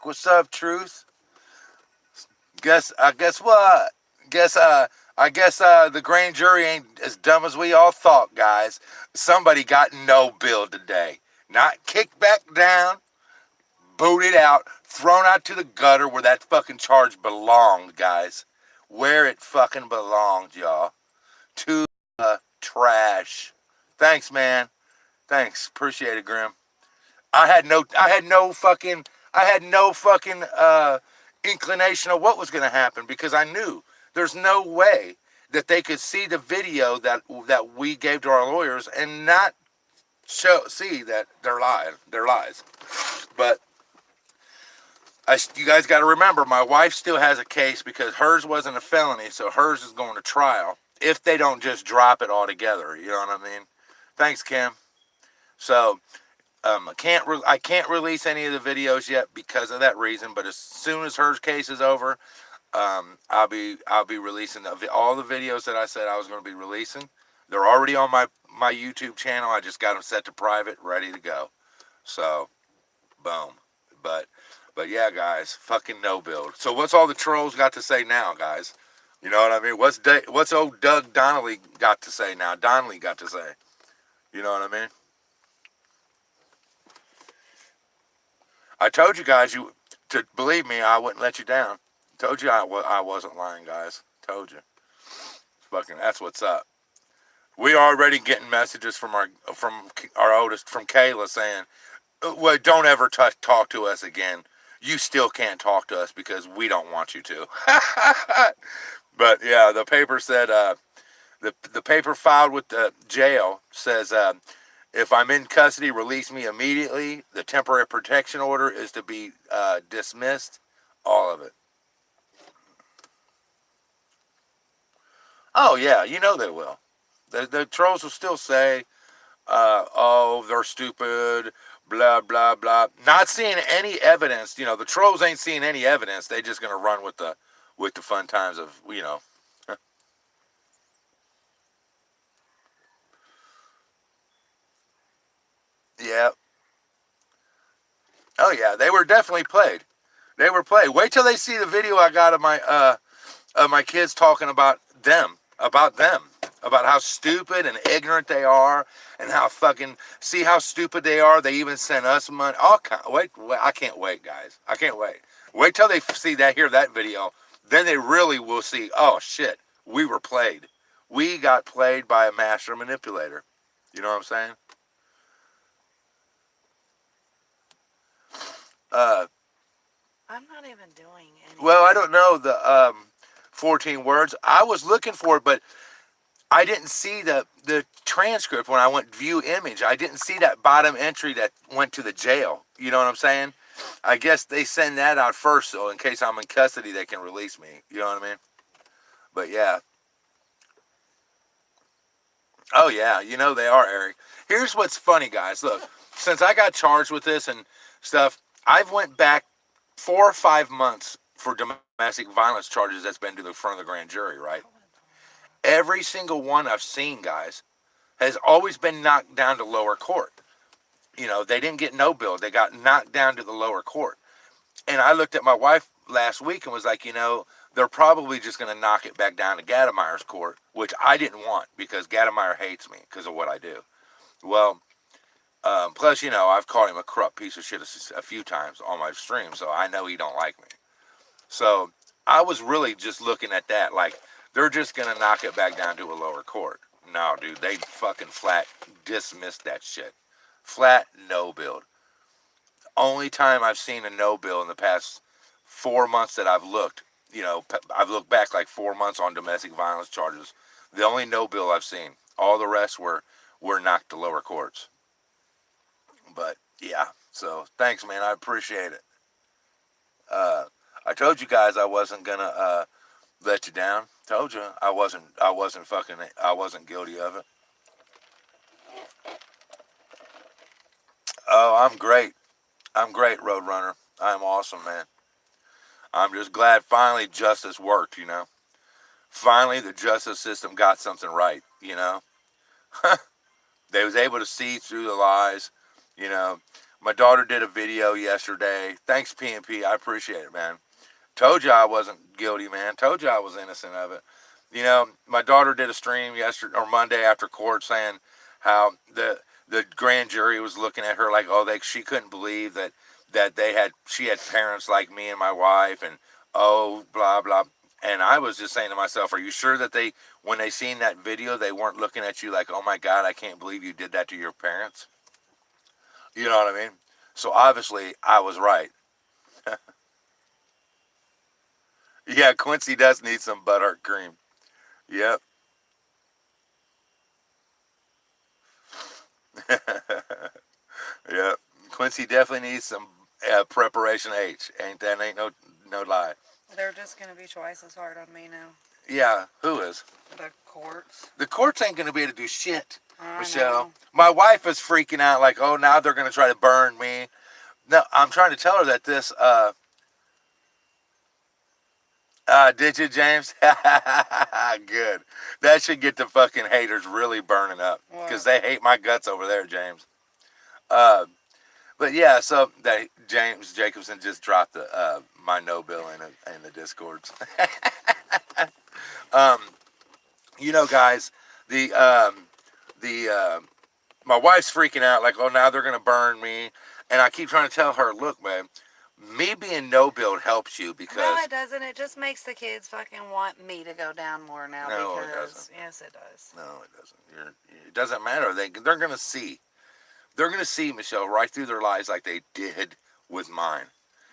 What's up, Truth? Guess what? The grand jury ain't as dumb as we all thought, guys. Somebody got no bill today. Not kicked back down, booted out, thrown out to the gutter where that fucking charge belonged, guys. Where it fucking belonged, y'all. To the trash. Thanks, man. Thanks. Appreciate it, Grim. I had no fucking inclination of what was going to happen because I knew there's no way that they could see the video that we gave to our lawyers and not see that they're lies. But you guys got to remember, my wife still has a case because hers wasn't a felony, so hers is going to trial if they don't just drop it altogether. You know what I mean? Thanks, Kim. So I can't release any of the videos yet because of that reason. But as soon as her case is over, I'll be releasing all the videos that I said I was going to be releasing. They're already on my YouTube channel. I just got them set to private, ready to go. So, boom. But yeah, guys, fucking no build. So what's all the trolls got to say now, guys? You know what I mean? What's old Doug Donnelly got to say now? Donnelly got to say. You know what I mean? I told you guys to believe me. I wouldn't let you down. Told you I wasn't lying, guys. Told you. Fucking that's what's up. We are already getting messages from our oldest, from Kayla, saying, "Well, don't ever talk to us again. You still can't talk to us because we don't want you to." But yeah, the paper said the paper filed with the jail says if I'm in custody, release me immediately. The temporary protection order is to be dismissed. All of it. Oh yeah, you know they will. The trolls will still say, "Oh, they're stupid." Blah blah blah. Not seeing any evidence. You know, the trolls ain't seeing any evidence. They just gonna run with the fun times of Yeah. Oh yeah, they were definitely played. They were played. Wait till they see the video I got of my kids talking about them, about how stupid and ignorant they are, and how fucking see how stupid they are. They even sent us money. Wait, I can't wait, guys. I can't wait. Wait till they hear that video. Then they really will see. Oh shit, we were played. We got played by a master manipulator. You know what I'm saying? Uh, I'm not even doing well, I anything. don't know the 14 words. I was looking for it, but I didn't see the transcript when I went view image. I didn't see that bottom entry that went to the jail. You know what I'm saying? I guess they send that out first, so in case I'm in custody, they can release me. You know what I mean? But yeah. Oh yeah, you know they are, Eric. Here's what's funny, guys. Look, since I got charged with this and stuff, I've went back 4 or 5 months for domestic violence charges that's been to the front of the grand jury, right? Every single one I've seen, guys, has always been knocked down to lower court. You know, they didn't get no bill. They got knocked down to the lower court. And I looked at my wife last week and was like, they're probably just going to knock it back down to Gademeyer's court, which I didn't want because Gademeyer hates me because of what I do. Well, plus, I've called him a corrupt piece of shit a few times on my stream, so I know he don't like me. So I was really just looking at that like they're just going to knock it back down to a lower court. No, dude, they fucking flat dismissed that shit. Flat no build. Only time I've seen a no bill in the past 4 months that I've looked, I've looked back like 4 months on domestic violence charges. The only no bill I've seen. All the rest were knocked to lower courts. But yeah, so thanks, man. I appreciate it. Uh, I told you guys I wasn't gonna let you down. Told you I wasn't guilty of it. Oh, I'm great. I'm great, Roadrunner. I'm awesome, man. I'm just glad finally justice worked. Finally the justice system got something right. They was able to see through the lies. You know, My daughter did a video yesterday. Thanks, PNP. I appreciate it, man. Told you I wasn't guilty, man. Told you I was innocent of it. You know, my daughter did a stream yesterday or Monday after court saying how the grand jury was looking at her like, oh, she couldn't believe that she had parents like me and my wife, and oh, blah blah. And I was just saying to myself, are you sure that when they seen that video, they weren't looking at you like, oh my God, I can't believe you did that to your parents? You know what I mean? So obviously I was right. Yeah, Quincy does need some butthurt cream. Yep. Yep. Quincy definitely needs some preparation H. Ain't no lie. They're just gonna be twice as hard on me now. Yeah, who is? The courts. The courts ain't gonna be able to do shit, I Michelle. know. My wife is freaking out like, oh, now they're gonna try to burn me. No, I'm trying to tell her that this did you, James? Good. That should get the fucking haters really burning up because they hate my guts over there, James. But yeah, so that James Jacobson just dropped the my no bill in the discords. You know, guys, the my wife's freaking out like, oh, now they're gonna burn me, and I keep trying to tell her, look, man, me being no build helps you because No, it doesn't. It just makes the kids fucking want me to go down more now. No, because, it doesn't. Yes, it does. No, it doesn't. It doesn't matter. They're gonna see. They're gonna see, Michelle, right through their lies like they did with mine.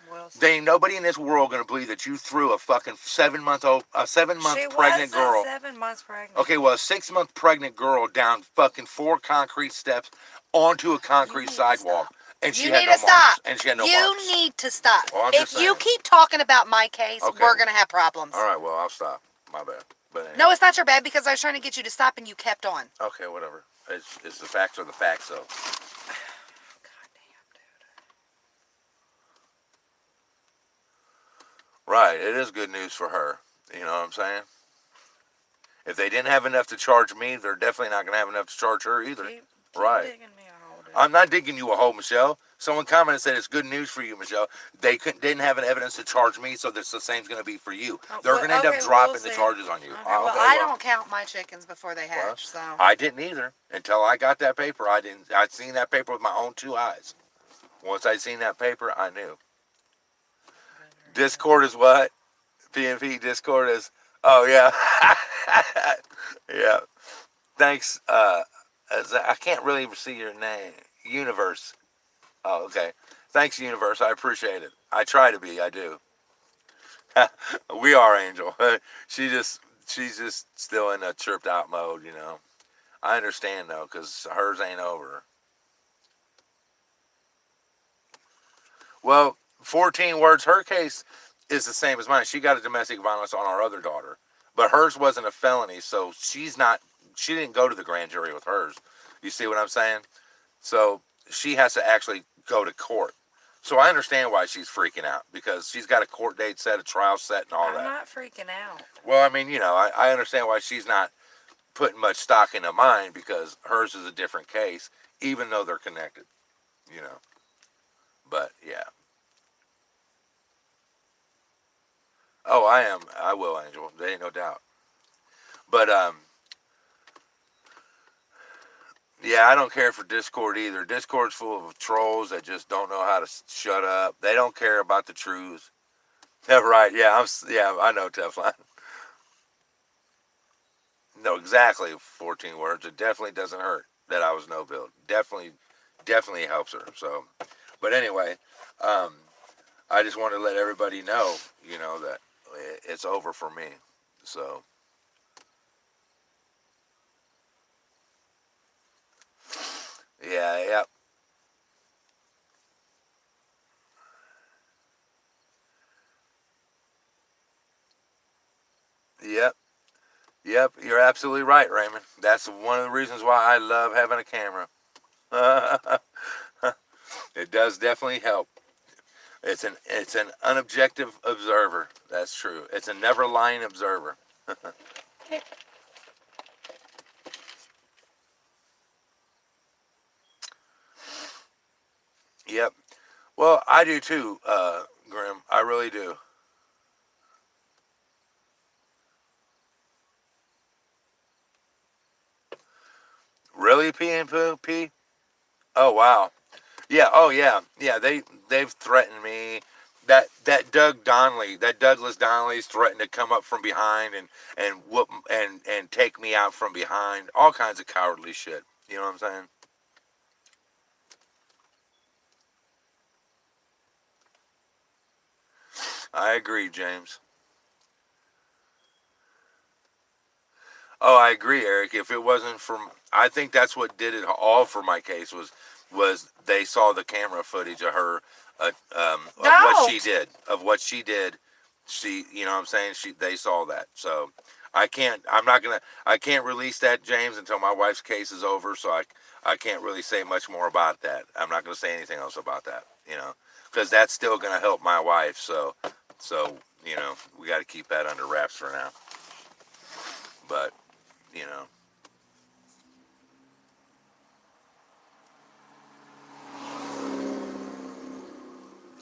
Well, There ain't nobody in this world gonna believe that you threw a fucking 7-month pregnant girl. 7 months pregnant. Okay, well, a 6-month pregnant girl down fucking 4 concrete steps onto a concrete sidewalk, and she had no marks. And she had no marks. You need to stop. Well, I'm If just you saying. keep talking about my case, Okay. we're going to have problems. All right, well, I'll stop. My bad. But anyway. No, it's not your bad because I was trying to get you to stop and you kept on. Okay, whatever. It's the facts are the facts, though. Goddamn, dude. Right, it is good news for her. You know what I'm saying? If they didn't have enough to charge me, they're definitely not going to have enough to charge her either. Keep Right. digging me a hole, dude. I'm not digging you a hole, Michelle. Someone commented and said it's good news for you, Michelle. They didn't have an evidence to charge me, so the same's going to be for you. Oh, They're well, going to end up okay, dropping we'll the see. charges on you. Okay, Well, Okay, I don't count my chickens before they hatch, Well, so. I didn't either until I got that paper. I'd seen that paper with my own 2 eyes. Once I'd seen that paper, I knew. Discord is what? PNP Discord is. Oh yeah, yeah. Thanks. I can't really even see your name. Universe. Oh, okay. Thanks, Universe. I appreciate it. I try to be. I do. We are Angel. She's just still in a tripped out mode, you know. I understand though, cause hers ain't over. Well, 14 words. Her case is the same as mine. She got a domestic violence on our other daughter, but hers wasn't a felony, so she didn't go to the grand jury with hers. You see what I'm saying? So she has to actually go to court. So I understand why she's freaking out because she's got a court date set, a trial set, and all I'm that. not freaking out. Well, I mean, you know, I understand why she's not putting much stock into mine because hers is a different case, even though they're connected, you know. But yeah. Oh, I am. I will, Angel. There ain't no doubt. But yeah, I don't care for Discord either. Discord's full of trolls that just don't know how to shut up. They don't care about the truth. Yeah, right. Yeah, I know, Teflon. No, exactly 14 words. It definitely doesn't hurt that I was no build. Definitely helps her. So, but anyway, I just want to let everybody know, you know, that it's over for me. So, yeah. Yep, you're absolutely right, Raymond. That's one of the reasons why I love having a camera. It does definitely help. It's an unobjective observer. That's true. It's a never lying observer. Yep. Well, I do too, Grim. I really do. Really, PNP? Oh wow. Yeah. Oh yeah. Yeah. They've threatened me. That Douglas Donnelly's threatened to come up from behind and whoop and take me out from behind. All kinds of cowardly shit. You know what I'm saying? I agree, James. Oh, I agree, Eric. If it wasn't for, I think that's what did it all for my case was they saw the camera footage of her, of what she Don't. did, of what she did. She, you know what I'm saying? They saw that. So I'm not gonna, I can't release that, James, until my wife's case is over. So I can't really say much more about that. I'm not gonna say anything else about that, because that's still gonna help my wife. So we got to keep that under wraps for now. But you know.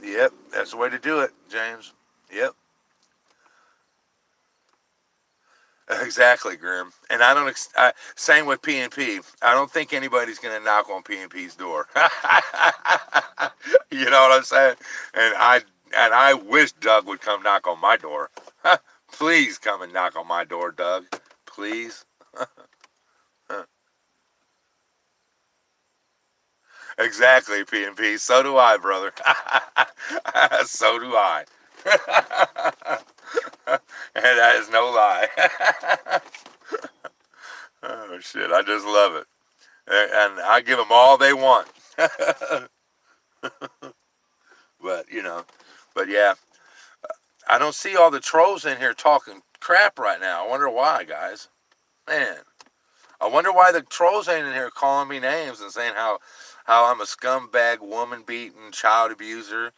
Yep, that's the way to do it, James. Yep, exactly, Grim. And I don't. Same with PNP. I don't think anybody's gonna knock on PNP's door. You know what I'm saying? And I wish Doug would come knock on my door. Please come and knock on my door, Doug. Please. Exactly, PNP. So do I, brother. So do I. And that is no lie. Oh shit! I just love it, and I give them all they want. But but yeah, I don't see all the trolls in here talking crap right now. I wonder why, guys. Man, I wonder why the trolls ain't in here calling me names and saying how I'm a scumbag, woman beating, child abuser.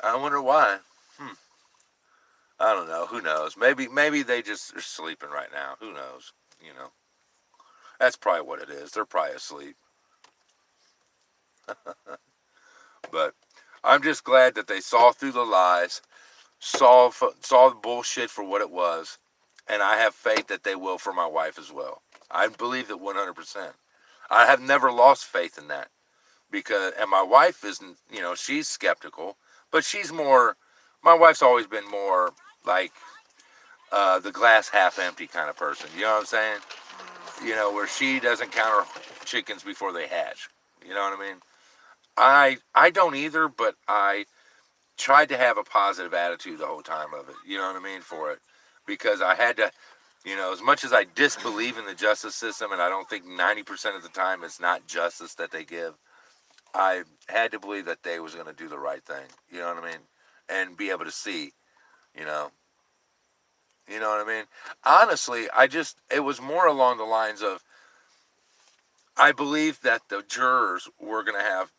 I wonder why. Hmm. I don't know. Who knows? Maybe they just are sleeping right now. Who knows? You know. That's probably what it is. They're probably asleep. But I'm just glad that they saw through the lies, saw the bullshit for what it was, and I have faith that they will for my wife as well. I believe that 100%. I have never lost faith in that and my wife isn't, she's skeptical, but she's more. My wife's always been more like the glass half empty kind of person. You know what I'm saying? Where she doesn't count her chickens before they hatch. You know what I mean? I don't either, but I tried to have a positive attitude the whole time of it. You know what I mean? For it, because I had to. As much as I disbelieve in the justice system, and I don't think 90% of the time it's not justice that they give, I had to believe that they was going to do the right thing. You know what I mean? And be able to see. You know. You know what I mean? Honestly, it was more along the lines of I believe that the jurors were going to have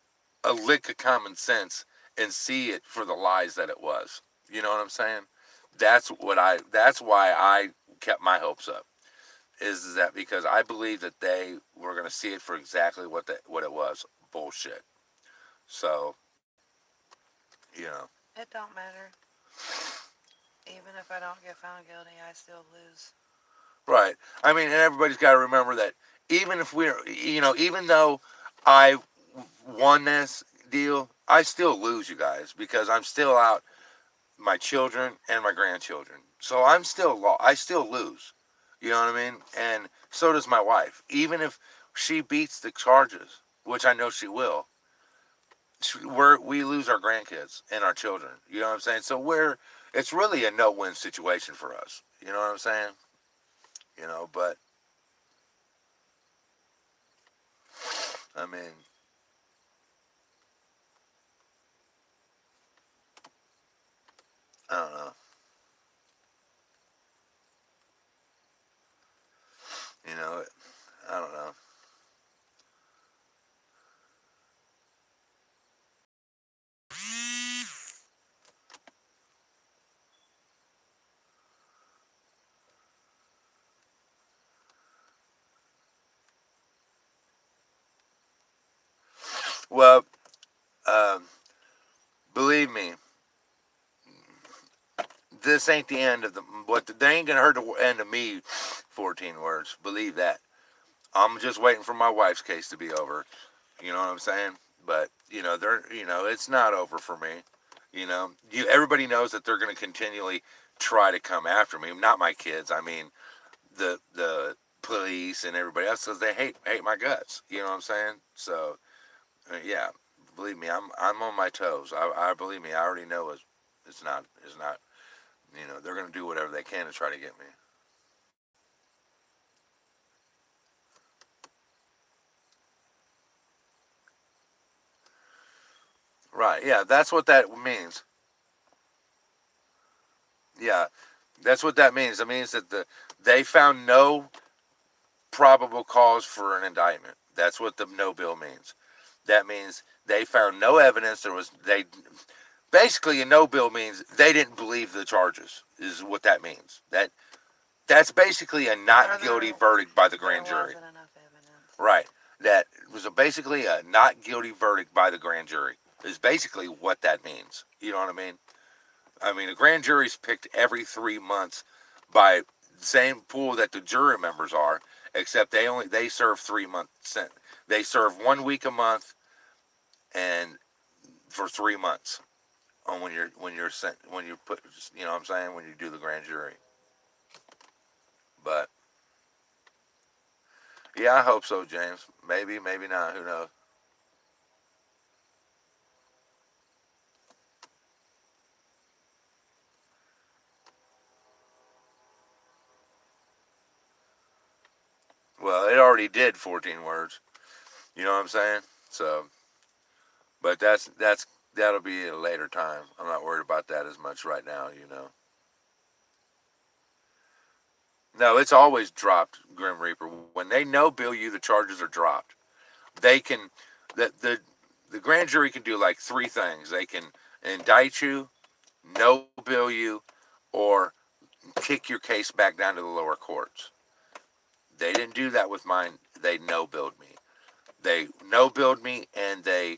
a lick of common sense and see it for the lies that it was. You know what I'm saying? That's why I kept my hopes up. Is that because I believe that they were going to see it for exactly what it was, bullshit. So, you know. It don't matter. Even if I don't get found guilty, I still lose. Right. I mean, and everybody's got to remember that even if even though I won this deal, I still lose, you guys, because I'm still out my children and my grandchildren. So I still lose. You know what I mean? And so does my wife. Even if she beats the charges, which I know she will, we lose our grandkids and our children. You know what I'm saying? So it's really a no-win situation for us. You know what I'm saying? But I mean, I don't know. You know, I don't know. Well, this ain't the end of they ain't gonna hurt the end of me. 14 words. Believe that. I'm just waiting for my wife's case to be over. You know what I'm saying? But it's not over for me. Everybody knows that they're gonna continually try to come after me. Not my kids. I mean, the police and everybody else, because they hate my guts. You know what I'm saying? So, yeah. Believe me, I'm on my toes. I believe me. I already know it's not. They're gonna do whatever they can to try to get me. Right. Yeah. That's what that means. Yeah. That's what that means. It means that they found no probable cause for an indictment. That's what the no bill means. That means they found no evidence. Basically, a no bill means they didn't believe the charges. Is what that means. That's basically a not guilty verdict by the grand jury. There wasn't enough evidence. Right. That was basically a not guilty verdict by the grand jury. Is basically what that means. You know what I mean? I mean, a grand jury's picked every 3 months by the same pool that the jury members are, except they serve 3 months. They serve 1 week a month, and for 3 months on when you put, you know what I'm saying, when you do the grand jury. But yeah, I hope so, James. Maybe, maybe not. Who knows? Well, it already did 14 words. You know what I'm saying? So, but that'll be at a later time. I'm not worried about that as much right now. No, it's always dropped, Grim Reaper. When they no bill you, the charges are dropped. They can, the grand jury can do like 3 things. They can indict you, no bill you, or kick your case back down to the lower courts. They didn't do that with mine. They no billed me. They no billed me, and they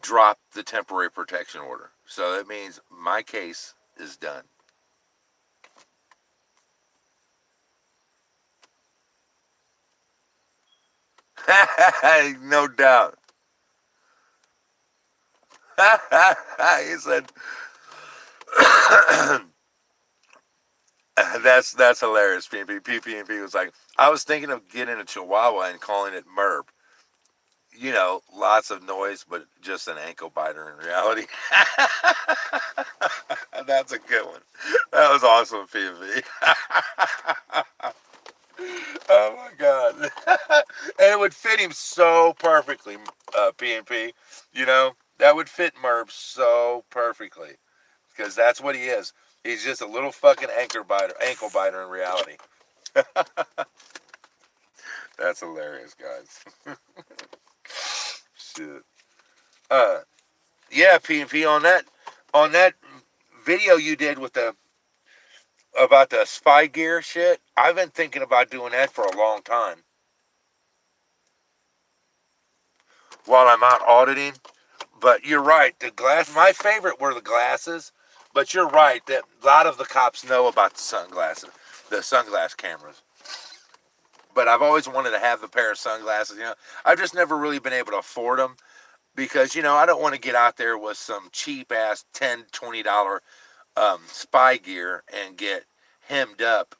dropped the temporary protection order. So that means my case is done. No doubt. He said, that's hilarious. PPP was like, I was thinking of getting a Chihuahua and calling it Merb. Lots of noise, but just an ankle biter in reality. That's a good one. That was awesome, PPP. Oh my god. And it would fit him so perfectly, PNP. That would fit Merb so perfectly. Because that's what he is. He's just a little fucking ankle biter in reality. That's hilarious, guys. Shit. Yeah, PNP, on that video you did about the spy gear shit, I've been thinking about doing that for a long time. While I'm out auditing. But you're right, my favorite were the glasses, but you're right that a lot of the cops know about the sunglass cameras. But I've always wanted to have the pair of sunglasses, I've just never really been able to afford them because, I don't want to get out there with some cheap ass $10, $20 spy gear and get hemmed up,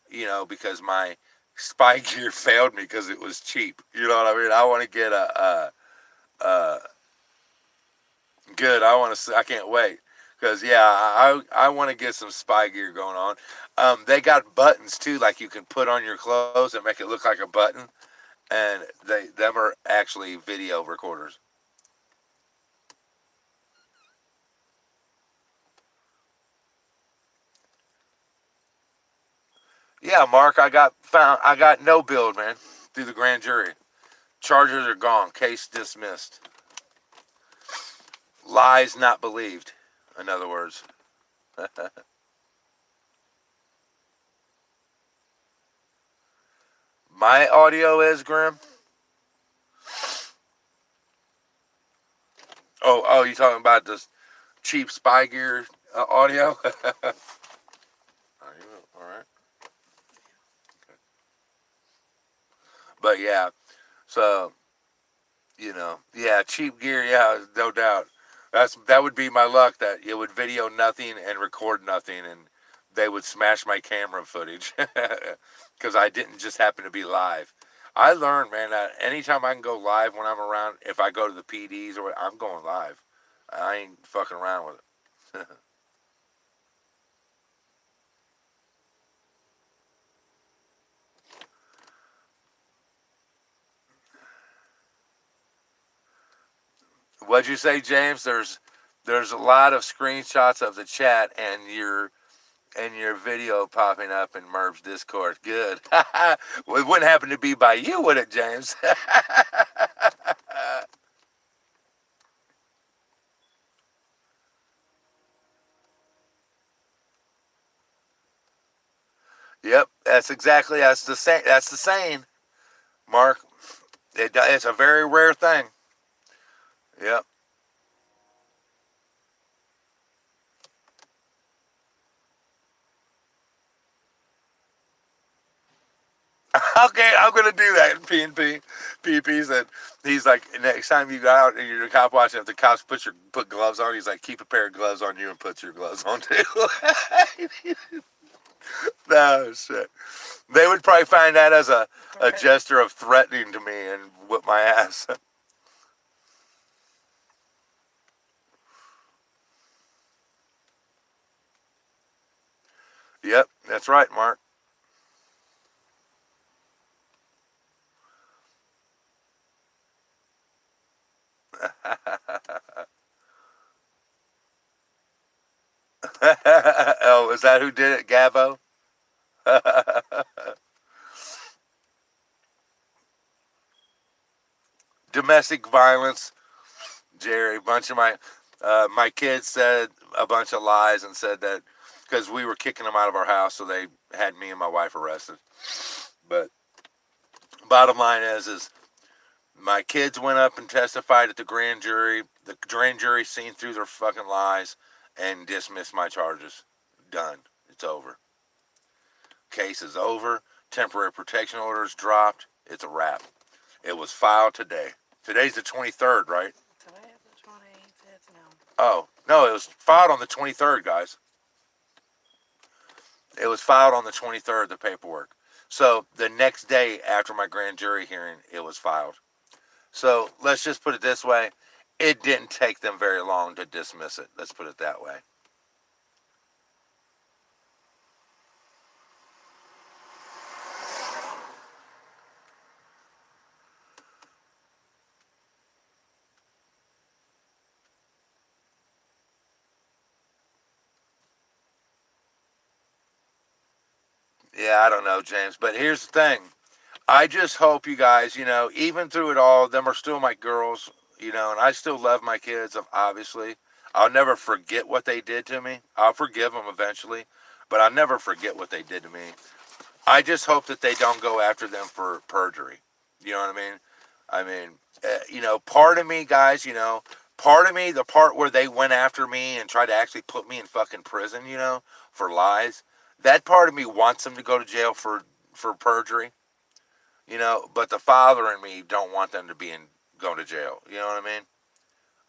because my spy gear failed me because it was cheap. You know what I mean? I want to get good. I can't wait. Because, yeah, I want to get some spy gear going on. They got buttons, too, like you can put on your clothes and make it look like a button. And them are actually video recorders. Yeah, Mark, I got no billed, man, through the grand jury. Charges are gone. Case dismissed. Lies not believed, in other words. My audio is, Grim? Oh, you talking about this cheap spy gear audio? But yeah, so yeah, cheap gear, yeah, no doubt. That would be my luck, that it would video nothing and record nothing, and they would smash my camera footage because I didn't just happen to be live. I learned, man, that anytime I can go live when I'm around, if I go to the PDs or I'm going live. I ain't fucking around with it. What'd you say, James? There's a lot of screenshots of the chat and your video popping up in Merv's Discord. Good. Well, it wouldn't happen to be by you, would it, James? Yep, that's the saying, Mark. It's a very rare thing. Yep. Okay, I'm gonna do that. P&P, PP said he's like, next time you go out and you're a cop watching, if the cops put gloves on, he's like, keep a pair of gloves on you and put your gloves on too. No shit. They would probably find that as a gesture of threatening to me and whip my ass. Yep, that's right, Mark. Oh, is that who did it, Gabo? Domestic violence, Jerry. A bunch of my kids said a bunch of lies and said that because we were kicking them out of our house, so they had me and my wife arrested. But bottom line is my kids went up and testified at the grand jury. The grand jury seen through their fucking lies and dismissed my charges. Done. It's over. Case is over. Temporary protection orders dropped. It's a wrap. It was filed today. Today's the 23rd, right? Today is the 25th now. Oh, no, it was filed on the 23rd, guys. It was filed on the 23rd, the paperwork. So the next day after my grand jury hearing, it was filed. So let's just put it this way. It didn't take them very long to dismiss it. Let's put it that way. Yeah, I don't know, James. But here's the thing. I just hope you guys, even through it all, them are still my girls, and I still love my kids, obviously. I'll never forget what they did to me. I'll forgive them eventually, but I'll never forget what they did to me. I just hope that they don't go after them for perjury. You know what I mean? I mean, part of me, guys, part of me, the part where they went after me and tried to actually put me in fucking prison, for lies, that part of me wants them to go to jail for perjury. But the father and me don't want them to be going to jail. You know what I mean?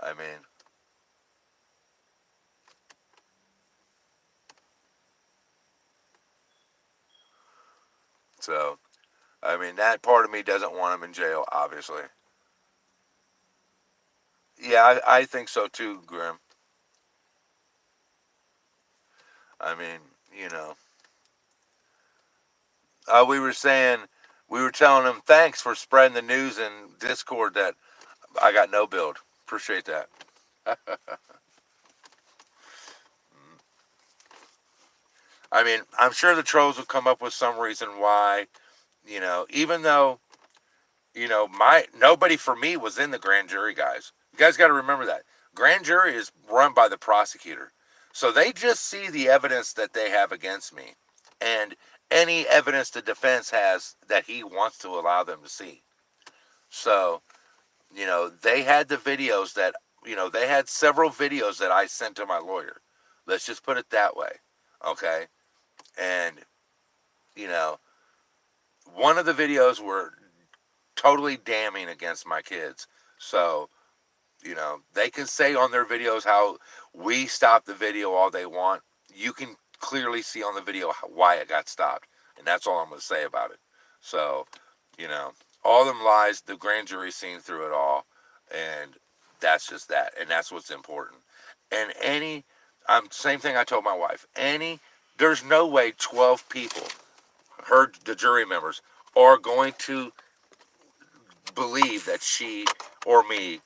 I mean, so, that part of me doesn't want them in jail, obviously. Yeah, I think so too, Grim. I mean, you know, we were telling them thanks for spreading the news in Discord that I got no build. Appreciate that. I mean, I'm sure the trolls will come up with some reason why, even though, nobody for me was in the grand jury, guys. You guys got to remember that. Grand jury is run by the prosecutor. So they just see the evidence that they have against me and any evidence the defense has that he wants to allow them to see. So, they had the videos they had several videos that I sent to my lawyer. Let's just put it that way. Okay. And, you know, one of the videos were totally damning against my kids. So, they can say on their videos how we stopped the video all they want. You can clearly see on the video why it got stopped. And that's all I'm going to say about it. So, all them lies, the grand jury seen through it all. And that's just that. And that's what's important. And same thing I told my wife. There's no way 12 people, the jury members, are going to believe that she or me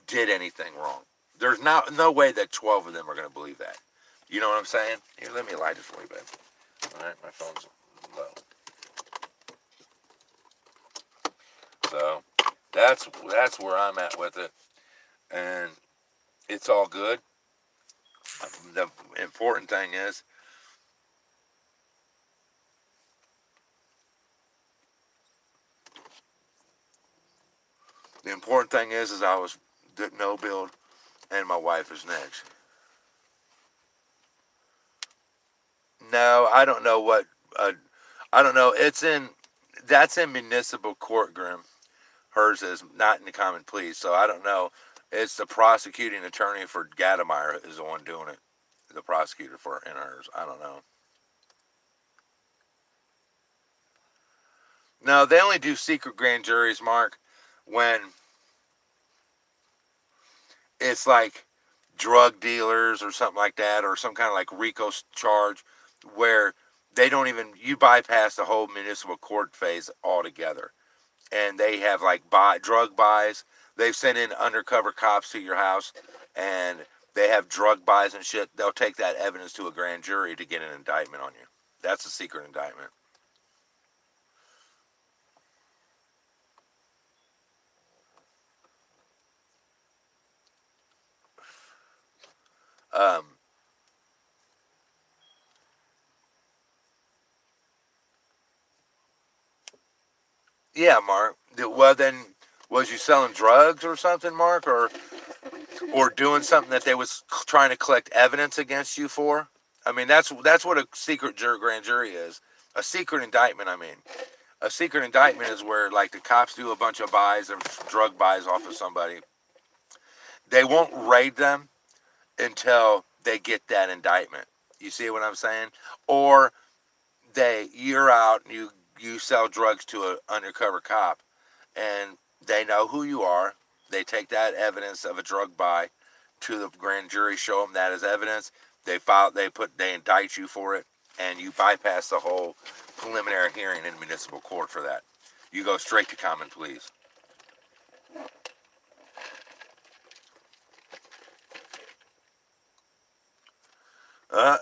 did anything wrong. There's no way that 12 of them are going to believe that. You know what I'm saying? Here, let me light this for you, babe. All right, my phone's low. So that's where I'm at with it, and it's all good. The important thing is, I was no build, and my wife is next. No, I don't know what. I don't know. That's in municipal court, Grim. Hers is not in the common pleas, so I don't know. It's the prosecuting attorney for Gadameyer is the one doing it. The prosecutor for in hers. I don't know. No, they only do secret grand juries, Mark, when it's like drug dealers or something like that, or some kind of like RICO charge, where you bypass the whole municipal court phase altogether. And they have like drug buys. They've sent in undercover cops to your house, and they have drug buys and shit. They'll take that evidence to a grand jury to get an indictment on you. That's a secret indictment. Um, yeah, Mark. Well, then, was you selling drugs or something, Mark, or doing something that they was trying to collect evidence against you for? I mean, that's what a secret grand jury is. A secret indictment. I mean, a secret indictment is where like the cops do a bunch of buys or drug buys off of somebody. They won't raid them until they get that indictment. You see what I'm saying? Or you're out and you sell drugs to an undercover cop, and they know who you are. They take that evidence of a drug buy to the grand jury, show them that as evidence. They indict you for it, and you bypass the whole preliminary hearing in municipal court for that. You go straight to common pleas. Uh,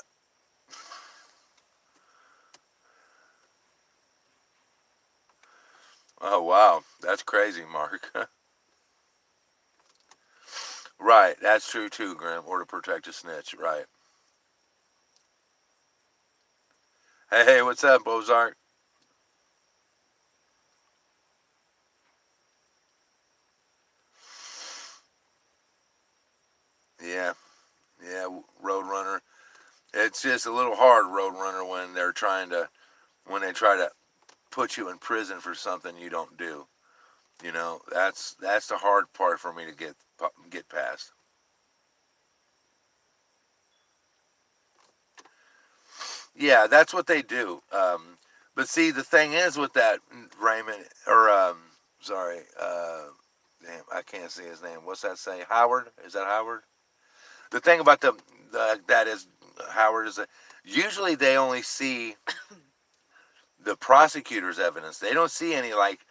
oh wow, that's crazy, Mark. Right, that's true too, Grim. Or to protect a snitch, right? Hey, what's up, Bozark? Yeah, yeah, Roadrunner. It's just a little hard, Roadrunner, when they try to put you in prison for something you don't do. That's the hard part for me to get past. Yeah, that's what they do. But see, the thing is with that Raymond, or sorry, damn, I can't see his name. What's that say? Howard? Is that Howard? The thing about that is Howard is that usually they only see the prosecutor's evidence. They don't see any like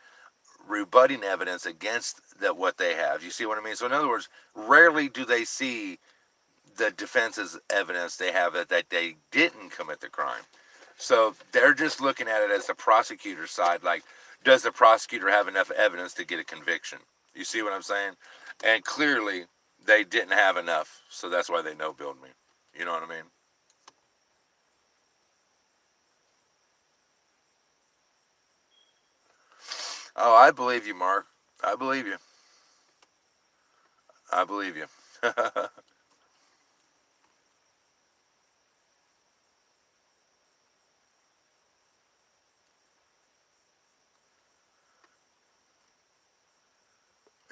rebutting evidence against what they have. You see what I mean? So in other words, rarely do they see the defense's evidence they have that they didn't commit the crime. So they're just looking at it as the prosecutor's side, like, does the prosecutor have enough evidence to get a conviction? You see what I'm saying? And clearly they didn't have enough, so that's why they no-billed me. You know what I mean? Oh, I believe you, Mark. I believe you. I believe you.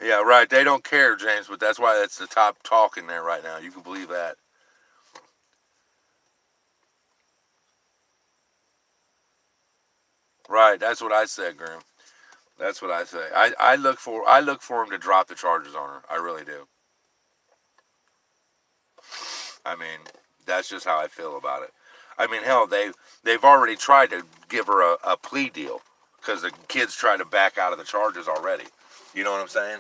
Yeah, right. They don't care, James, but that's why it's the top talk in there right now. You can believe that. Right. That's what I said, Grim. That's what I say. I look for him to drop the charges on her. I really do. I mean, that's just how I feel about it. I mean, hell, they've already tried to give her a plea deal because the kids tried to back out of the charges already. You know what I'm saying?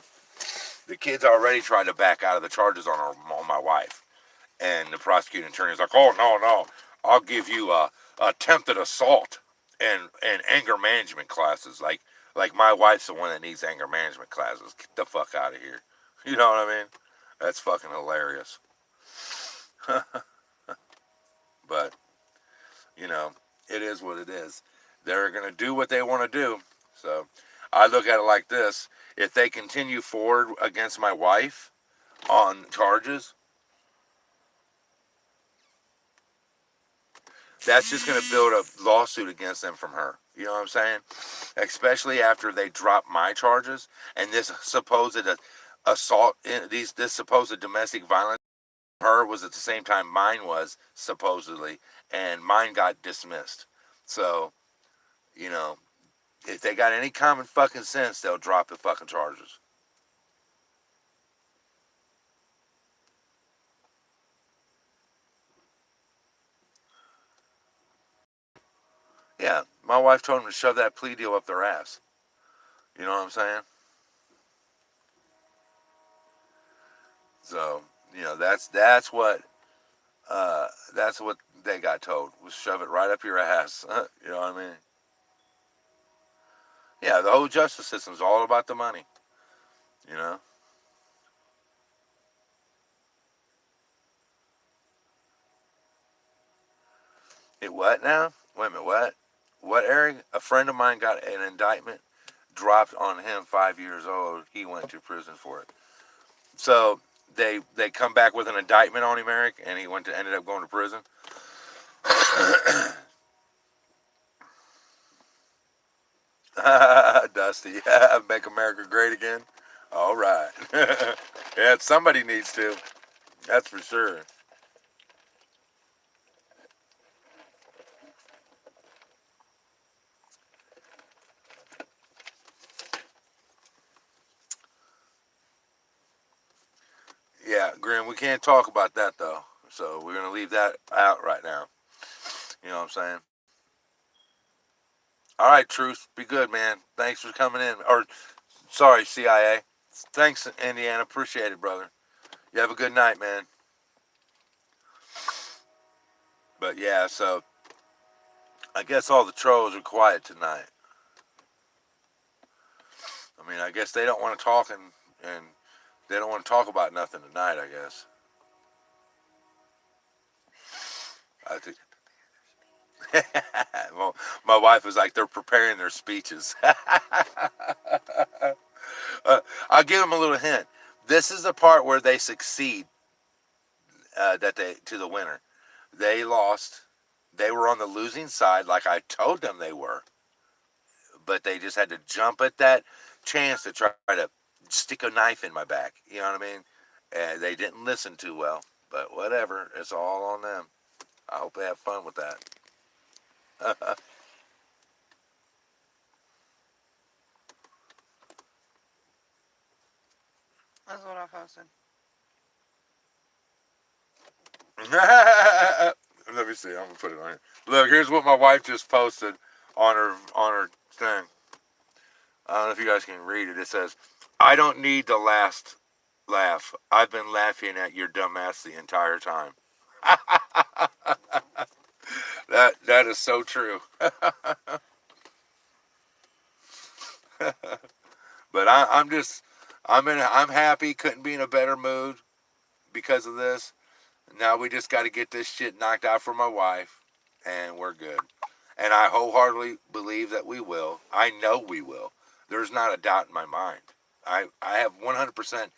The kids already tried to back out of the charges on my wife, and the prosecuting attorney's like, "Oh no, I'll give you a attempted assault and anger management classes." Like my wife's the one that needs anger management classes. Get the fuck out of here. You know what I mean? That's fucking hilarious. But you know, it is what it is. They're gonna do what they want to do. So I look at it like this: if they continue forward against my wife on charges, that's just going to build a lawsuit against them from her. You know what I'm saying? Especially after they drop my charges and this supposed assault, this supposed domestic violence, her was at the same time mine was supposedly, and mine got dismissed. So, you know, if they got any common fucking sense, they'll drop the fucking charges. Yeah, my wife told them to shove that plea deal up their ass. You know what I'm saying? So, you know, that's what they got told was shove it right up your ass. You know what I mean? Yeah, the whole justice system is all about the money. You know? It what now? Wait a minute, what? What, Eric? A friend of mine got an indictment dropped on him 5 years old. He went to prison for it. So they come back with an indictment on him, Eric, and he ended up going to prison. Dusty, make America great again. All right. Yeah, somebody needs to. That's for sure. Yeah, Grim, we can't talk about that though. So we're gonna leave that out right now. You know what I'm saying? All right, Truth, be good, man. Thanks for coming in. Or sorry, CIA. Thanks, Indiana. Appreciate it, brother. You have a good night, man. But yeah, so I guess all the trolls are quiet tonight. I mean, I guess they don't want to talk and they don't want to talk about nothing tonight. I guess. I think. Well, my wife was like, they're preparing their speeches. I'll give them a little hint. This is the part where they succeed. That they to the winner. They lost. They were on the losing side, like I told them they were. But they just had to jump at that chance to try to stick a knife in my back. You know what I mean? And they didn't listen too well. But whatever. It's all on them. I hope they have fun with that. That's what I posted. Let me see. I'm gonna put it on here. Look, here's what my wife just posted on her thing. I don't know if you guys can read it. It says, "I don't need the last laugh. I've been laughing at your dumbass the entire time." That is so true. But I'm happy. Couldn't be in a better mood because of this. Now we just got to get this shit knocked out for my wife, and we're good. And I wholeheartedly believe that we will. I know we will. There's not a doubt in my mind. I have 100%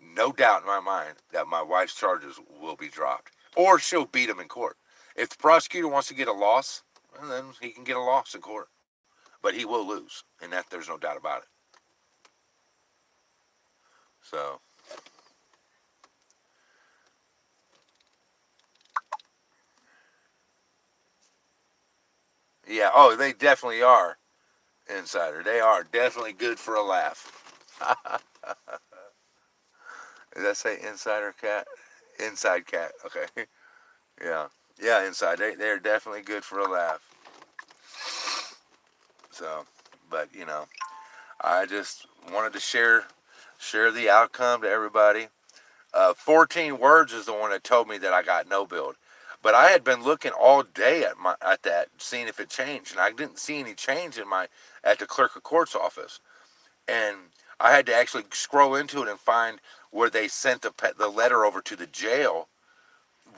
no doubt in my mind that my wife's charges will be dropped. Or she'll beat him in court. If the prosecutor wants to get a loss, well, then he can get a loss in court. But he will lose. And that there's no doubt about it. So. Yeah, oh, they definitely are, Insider. They are definitely good for a laugh. Did I say Insider Cat? Inside Cat, okay. Yeah, yeah, Inside. They're definitely good for a laugh. So, but, I just wanted to share the outcome to everybody. 14 Words is the one that told me that I got no build. But I had been looking all day at that, seeing if it changed, and I didn't see any change at the clerk of court's office. And I had to actually scroll into it and find where they sent the letter over to the jail,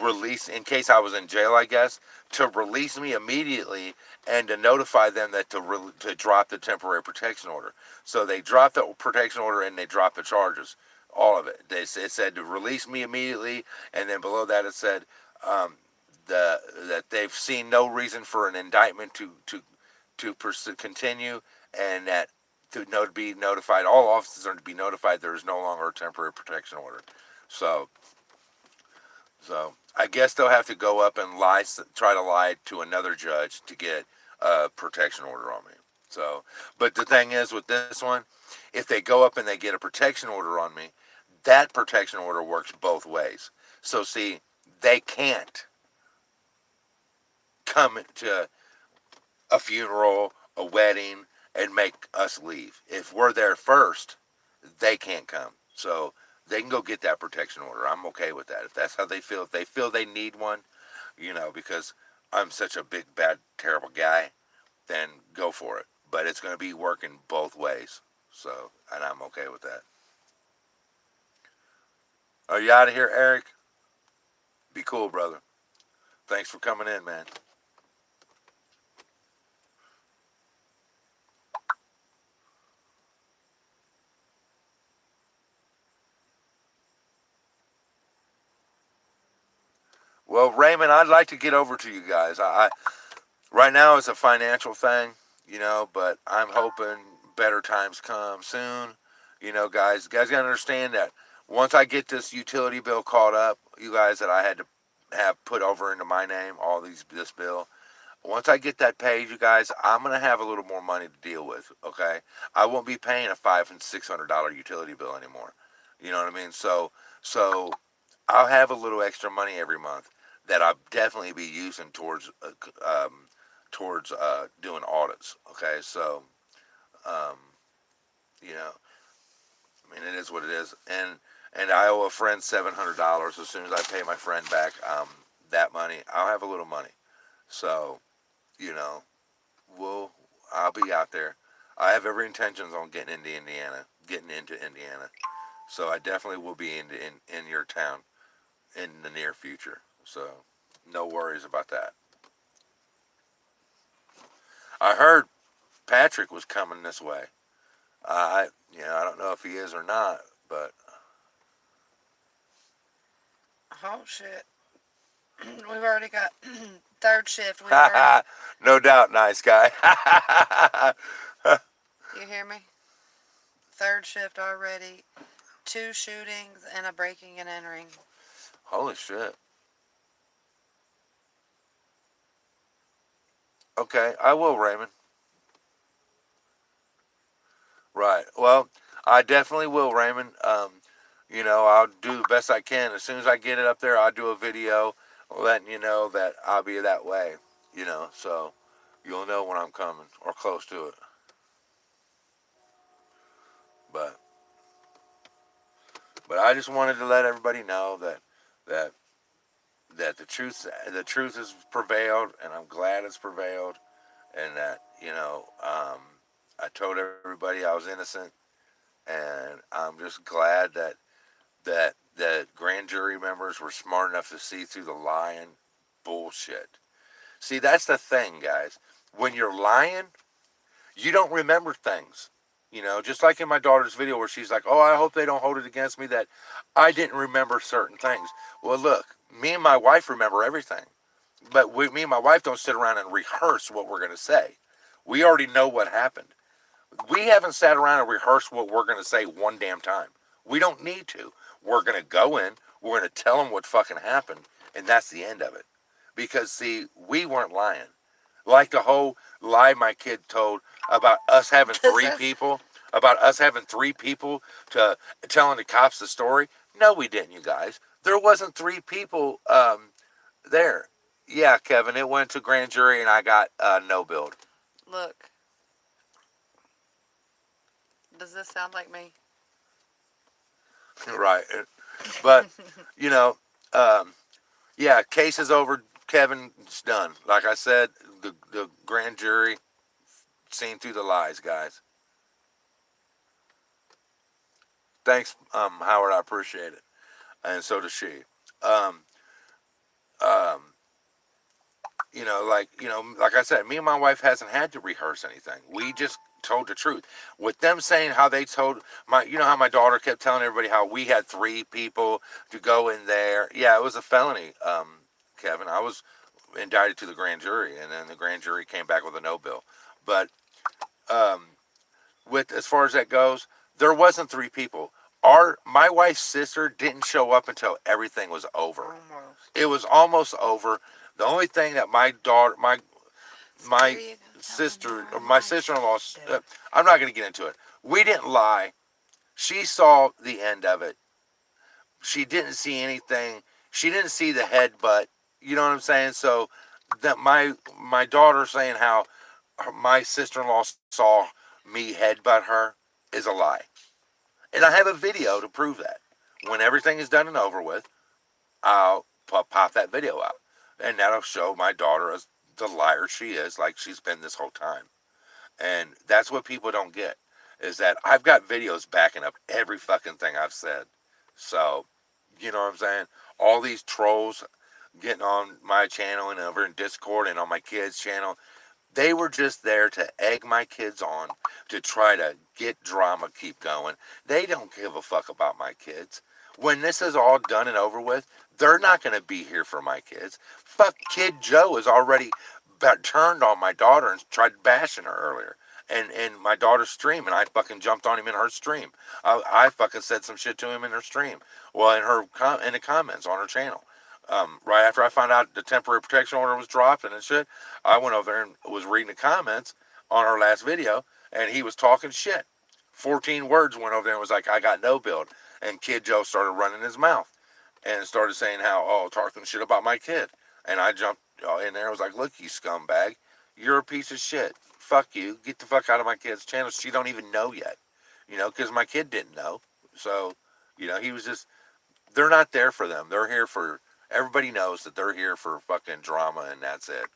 release in case I was in jail, I guess, to release me immediately and to notify them that to drop the temporary protection order. So they dropped the protection order and they dropped the charges, all of it. It said to release me immediately, and then below that it said that they've seen no reason for an indictment to continue, and that be notified, all officers are to be notified there is no longer a temporary protection order. So I guess they'll have to go up and try to lie to another judge to get a protection order on me. So, but the thing is with this one, if they go up and they get a protection order on me, that protection order works both ways. So see, they can't come to a funeral, a wedding, and make us leave. If we're there first, they can't come. So they can go get that protection order. I'm okay with that. If that's how they feel, if they feel they need one, because I'm such a big, bad, terrible guy, then go for it. But it's going to be working both ways. So, and I'm okay with that. Are you out of here, Eric? Be cool, brother. Thanks for coming in, man. Well, Raymond, I'd like to get over to you guys. I right now it's a financial thing, but I'm hoping better times come soon. Guys gotta understand that once I get this utility bill caught up, you guys, that I had to have put over into my name, this bill. Once I get that paid, you guys, I'm gonna have a little more money to deal with. Okay, I won't be paying a $500 and $600 utility bill anymore. You know what I mean? So I'll have a little extra money every month that I'll definitely be using towards doing audits. Okay, so um, it is what it is, and I owe a friend $700. As soon as I pay my friend back that money, I'll have a little money. So, you know, I'll be out there. I have every intentions on getting into Indiana. So I definitely will be in your town in the near future. So no worries about that. I heard Patrick was coming this way. I don't know if he is or not, but Oh shit. We've already got third shift. We've already, no doubt, nice guy. you hear me? Third shift already. 2 shootings and a breaking and entering. Holy shit. Okay, I will, Raymond. Right. Well, I definitely will, Raymond. I'll do the best I can. As soon as I get it up there, I'll do a video letting you know that I'll be that way. So you'll know when I'm coming or close to it. But I just wanted to let everybody know that the truth has prevailed, and I'm glad it's prevailed, and that I told everybody I was innocent, and I'm just glad that grand jury members were smart enough to see through the lying bullshit. See, that's the thing, guys. When you're lying, you don't remember things. Just like in my daughter's video where she's like, oh, I hope they don't hold it against me that I didn't remember certain things. Well, look, me and my wife remember everything. But me and my wife don't sit around and rehearse what we're going to say. We already know what happened. We haven't sat around and rehearsed what we're going to say one damn time. We don't need to. We're going to go in, we're going to tell them what fucking happened, and that's the end of it. Because, see, we weren't lying. Like the whole lie my kid told about us having three people, to telling the cops the story. No, we didn't, you guys. There wasn't three people there. Yeah, Kevin, it went to grand jury and I got no build. Look. Does this sound like me? Right. But, you know, yeah, case is over. Kevin, it's done. Like I said, the grand jury seen through the lies, guys. Thanks, Howard. I appreciate it. And so does she. Um, um, like I said, me and my wife hasn't had to rehearse anything. We just told the truth. With them saying how they told how my daughter kept telling everybody how we had three people to go in there. Yeah, it was a felony, Kevin. I was indicted to the grand jury, and then the grand jury came back with a no bill. But um, with as far as that goes, there wasn't three people. My wife's sister didn't show up until everything was over. Almost. It was almost over. The only thing that my sister-in-law, I'm not going to get into it. We didn't lie. She saw the end of it. She didn't see anything. She didn't see the headbutt. You know what I'm saying? So that my daughter saying how my sister-in-law saw me headbutt her is a lie. And I have a video to prove that. When everything is done and over with, I'll pop that video out. And that'll show my daughter as the liar she is, like she's been this whole time. And that's what people don't get, is that I've got videos backing up every fucking thing I've said. So, you know what I'm saying? All these trolls getting on my channel and over in Discord and on my kids' channel, they were just there to egg my kids on, to try to get drama keep going. They don't give a fuck about my kids. When this is all done and over with, they're not going to be here for my kids. Fuck, Kid Joe has already turned on my daughter and tried bashing her earlier. And in my daughter's stream, and I fucking jumped on him in her stream. I fucking said some shit to him in her stream. Well, in the comments on her channel. Right after I found out the temporary protection order was dropped and shit, I went over there and was reading the comments on her last video, and he was talking shit. 14 words went over there and was like, I got no build. And Kid Joe started running his mouth and started saying talking shit about my kid. And I jumped in there and was like, look, you scumbag, you're a piece of shit. Fuck you. Get the fuck out of my kid's channel. She don't even know yet, because my kid didn't know. So, he was just, they're not there for them. They're here for, everybody knows that they're here for fucking drama, and that's it.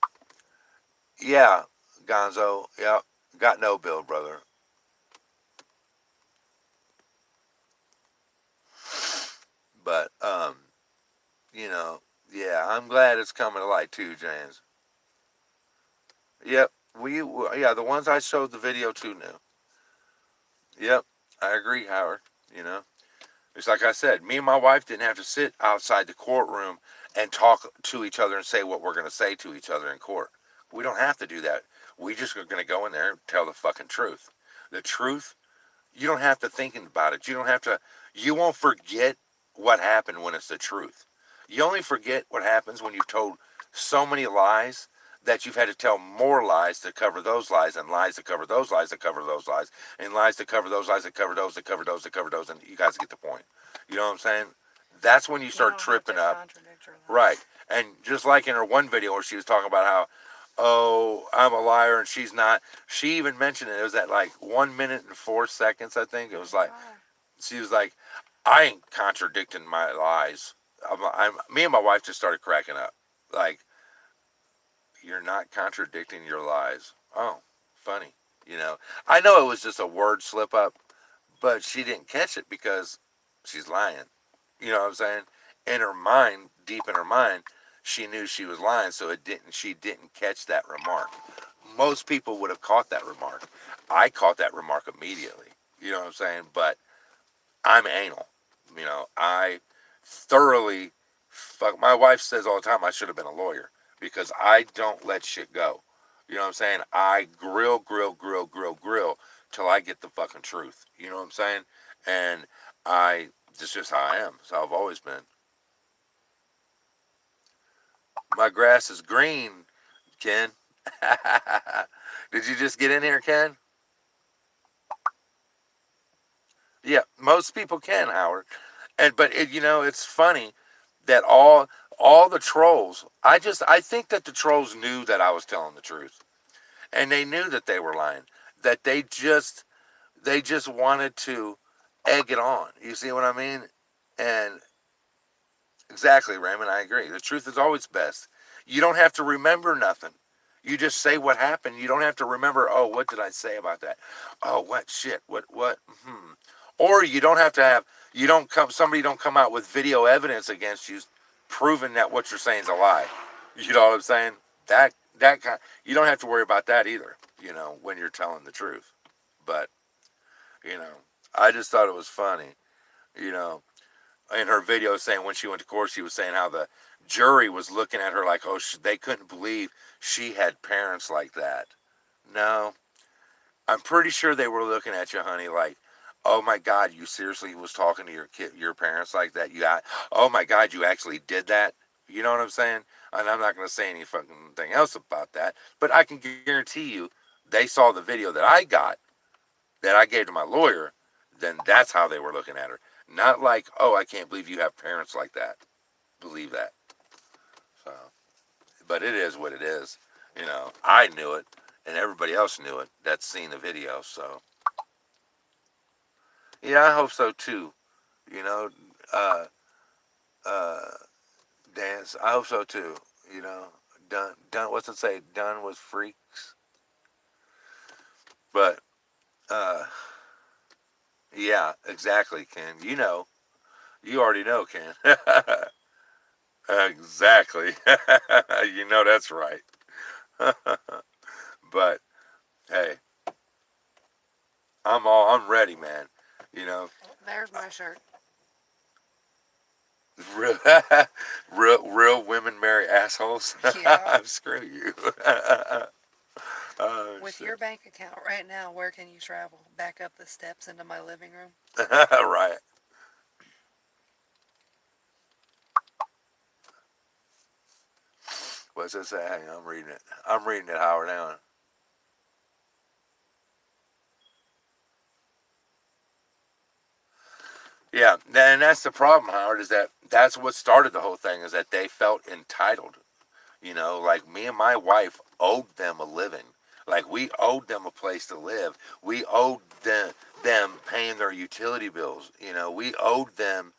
Yeah, Gonzo. Yeah, got no build, brother. But, yeah, I'm glad it's coming to light too, James. Yep, the ones I showed the video to knew. Yep, I agree, Howard. It's like I said, me and my wife didn't have to sit outside the courtroom and talk to each other and say what we're going to say to each other in court. We don't have to do that. We just are going to go in there and tell the fucking truth. The truth, you don't have to think about it. You won't forget what happened when it's the truth. You only forget what happens when you've told so many lies that you've had to tell more lies to cover those lies, and lies to cover those lies to cover those lies, and lies to cover those lies to cover those to cover those to cover those, and you guys get the point. You know what I'm saying? That's when you start tripping up. Right. And just like in her one video where she was talking about how, oh, I'm a liar and she's not. She even mentioned it. It was at like 1 minute and 4 seconds, I think. It was like, she was like, I ain't contradicting my lies. Me and my wife just started cracking up. Like, you're not contradicting your lies. Oh, funny. I know it was just a word slip up, but she didn't catch it because she's lying. You know what I'm saying? In her mind, deep in her mind, she knew she was lying, so she didn't catch that remark. Most people would have caught that remark. I caught that remark immediately. You know what I'm saying? But I'm anal. I thoroughly fuck. My wife says all the time I should have been a lawyer because I don't let shit go. You know what I'm saying? I grill till I get the fucking truth. You know what I'm saying? And This is just how I am. So I've always been. My grass is green, Ken. Did you just get in here, Ken? Yeah, most people can, Howard. But it's funny that all the trolls. I think that the trolls knew that I was telling the truth, and they knew that they were lying. That they just wanted to egg it on. You see what I mean? And exactly, Raymond, I agree. The truth is always best. You don't have to remember nothing. You just say what happened. You don't have to remember, oh, what did I say about that? Oh, what shit? What? Or you don't have to have, somebody don't come out with video evidence against you proving that what you're saying is a lie. You know what I'm saying? That kind, you don't have to worry about that either, when you're telling the truth. But, you know, I just thought it was funny, you know, in her video saying when she went to court, she was saying how the jury was looking at her like, oh, they couldn't believe she had parents like that. No, I'm pretty sure they were looking at you, honey, like, oh my God, you seriously was talking to your parents like that? Oh my God, you actually did that? You know what I'm saying? And I'm not going to say any fucking thing else about that, but I can guarantee you they saw the video that I got, that I gave to my lawyer, then that's how they were looking at her. Not like, oh, I can't believe you have parents like that. Believe that. So, but it is what it is. I knew it, and everybody else knew it that's seen the video. So, yeah, I hope so too. You know, uh, uh, dance. I hope so too. You know, done. What's it say? Done with freaks. But, uh, yeah, exactly, Ken. You already know, Ken. Exactly. That's right. But hey, I'm ready, man. You know, There's my shirt. real, real women marry assholes. Yeah. Screw you. With Shit. your bank account right now, where can you travel? Back up the steps into my living room? Right. What's it say? Hang on, I'm reading it. I'm reading it, Howard. Hang on. Yeah, and that's the problem, Howard. Is that's what started the whole thing? Is that they felt entitled. Like me and my wife owed them a living. Like we owed them a place to live. We owed them paying their utility bills. We owed them,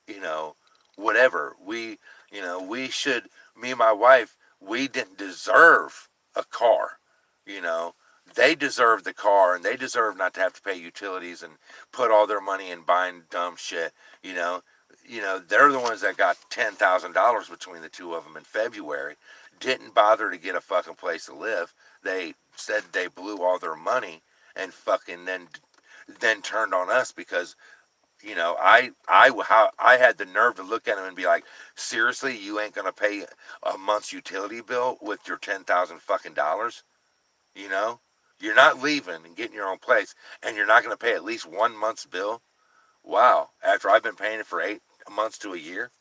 you know, whatever. We should, me and my wife, we didn't deserve a car. You know, they deserve the car and they deserve not to have to pay utilities and put all their money in buying dumb shit. You know, they're the ones that got $10,000 between the two of them in February. Didn't bother to get a fucking place to live. They said they blew all their money and fucking then turned on us because I had the nerve to look at him and be like, seriously, you ain't gonna pay a month's utility bill with your 10,000 fucking dollars? You know, you're not leaving and getting your own place, and you're not gonna pay at least 1 month's bill. Wow, after I've been paying it for 8 months to a year.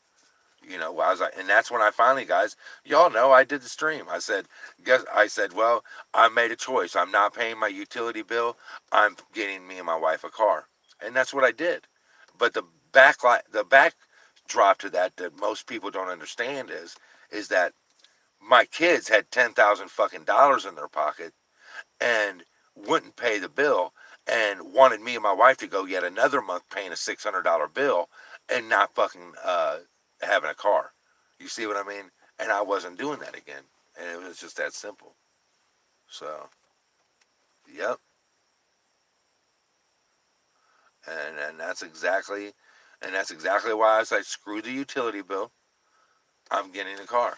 I was like, and that's when I finally, guys, y'all know I did the stream. I said, well, I made a choice. I'm not paying my utility bill. I'm getting me and my wife a car, and that's what I did. But the backdrop to that most people don't understand is that my kids had 10,000 fucking dollars in their pocket and wouldn't pay the bill and wanted me and my wife to go yet another month paying a $600 bill and not fucking having a car. You see what I mean? And I wasn't doing that again. And it was just that simple. So, yep. And that's exactly why I was like, screw the utility bill. I'm getting a car.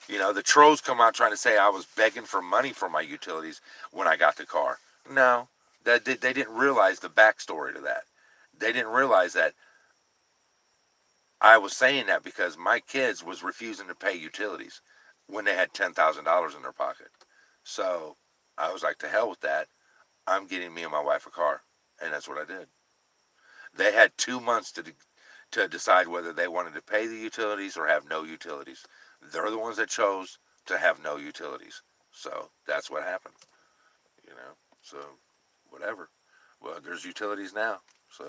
The trolls come out trying to say I was begging for money for my utilities when I got the car. No, they didn't realize the backstory to that. They didn't realize that I was saying that because my kids was refusing to pay utilities when they had $10,000 in their pocket. So I was like, to hell with that. I'm getting me and my wife a car, and that's what I did. They had 2 months to decide whether they wanted to pay the utilities or have no utilities. They're the ones that chose to have no utilities. So that's what happened. You know. So whatever. Well, there's utilities now. So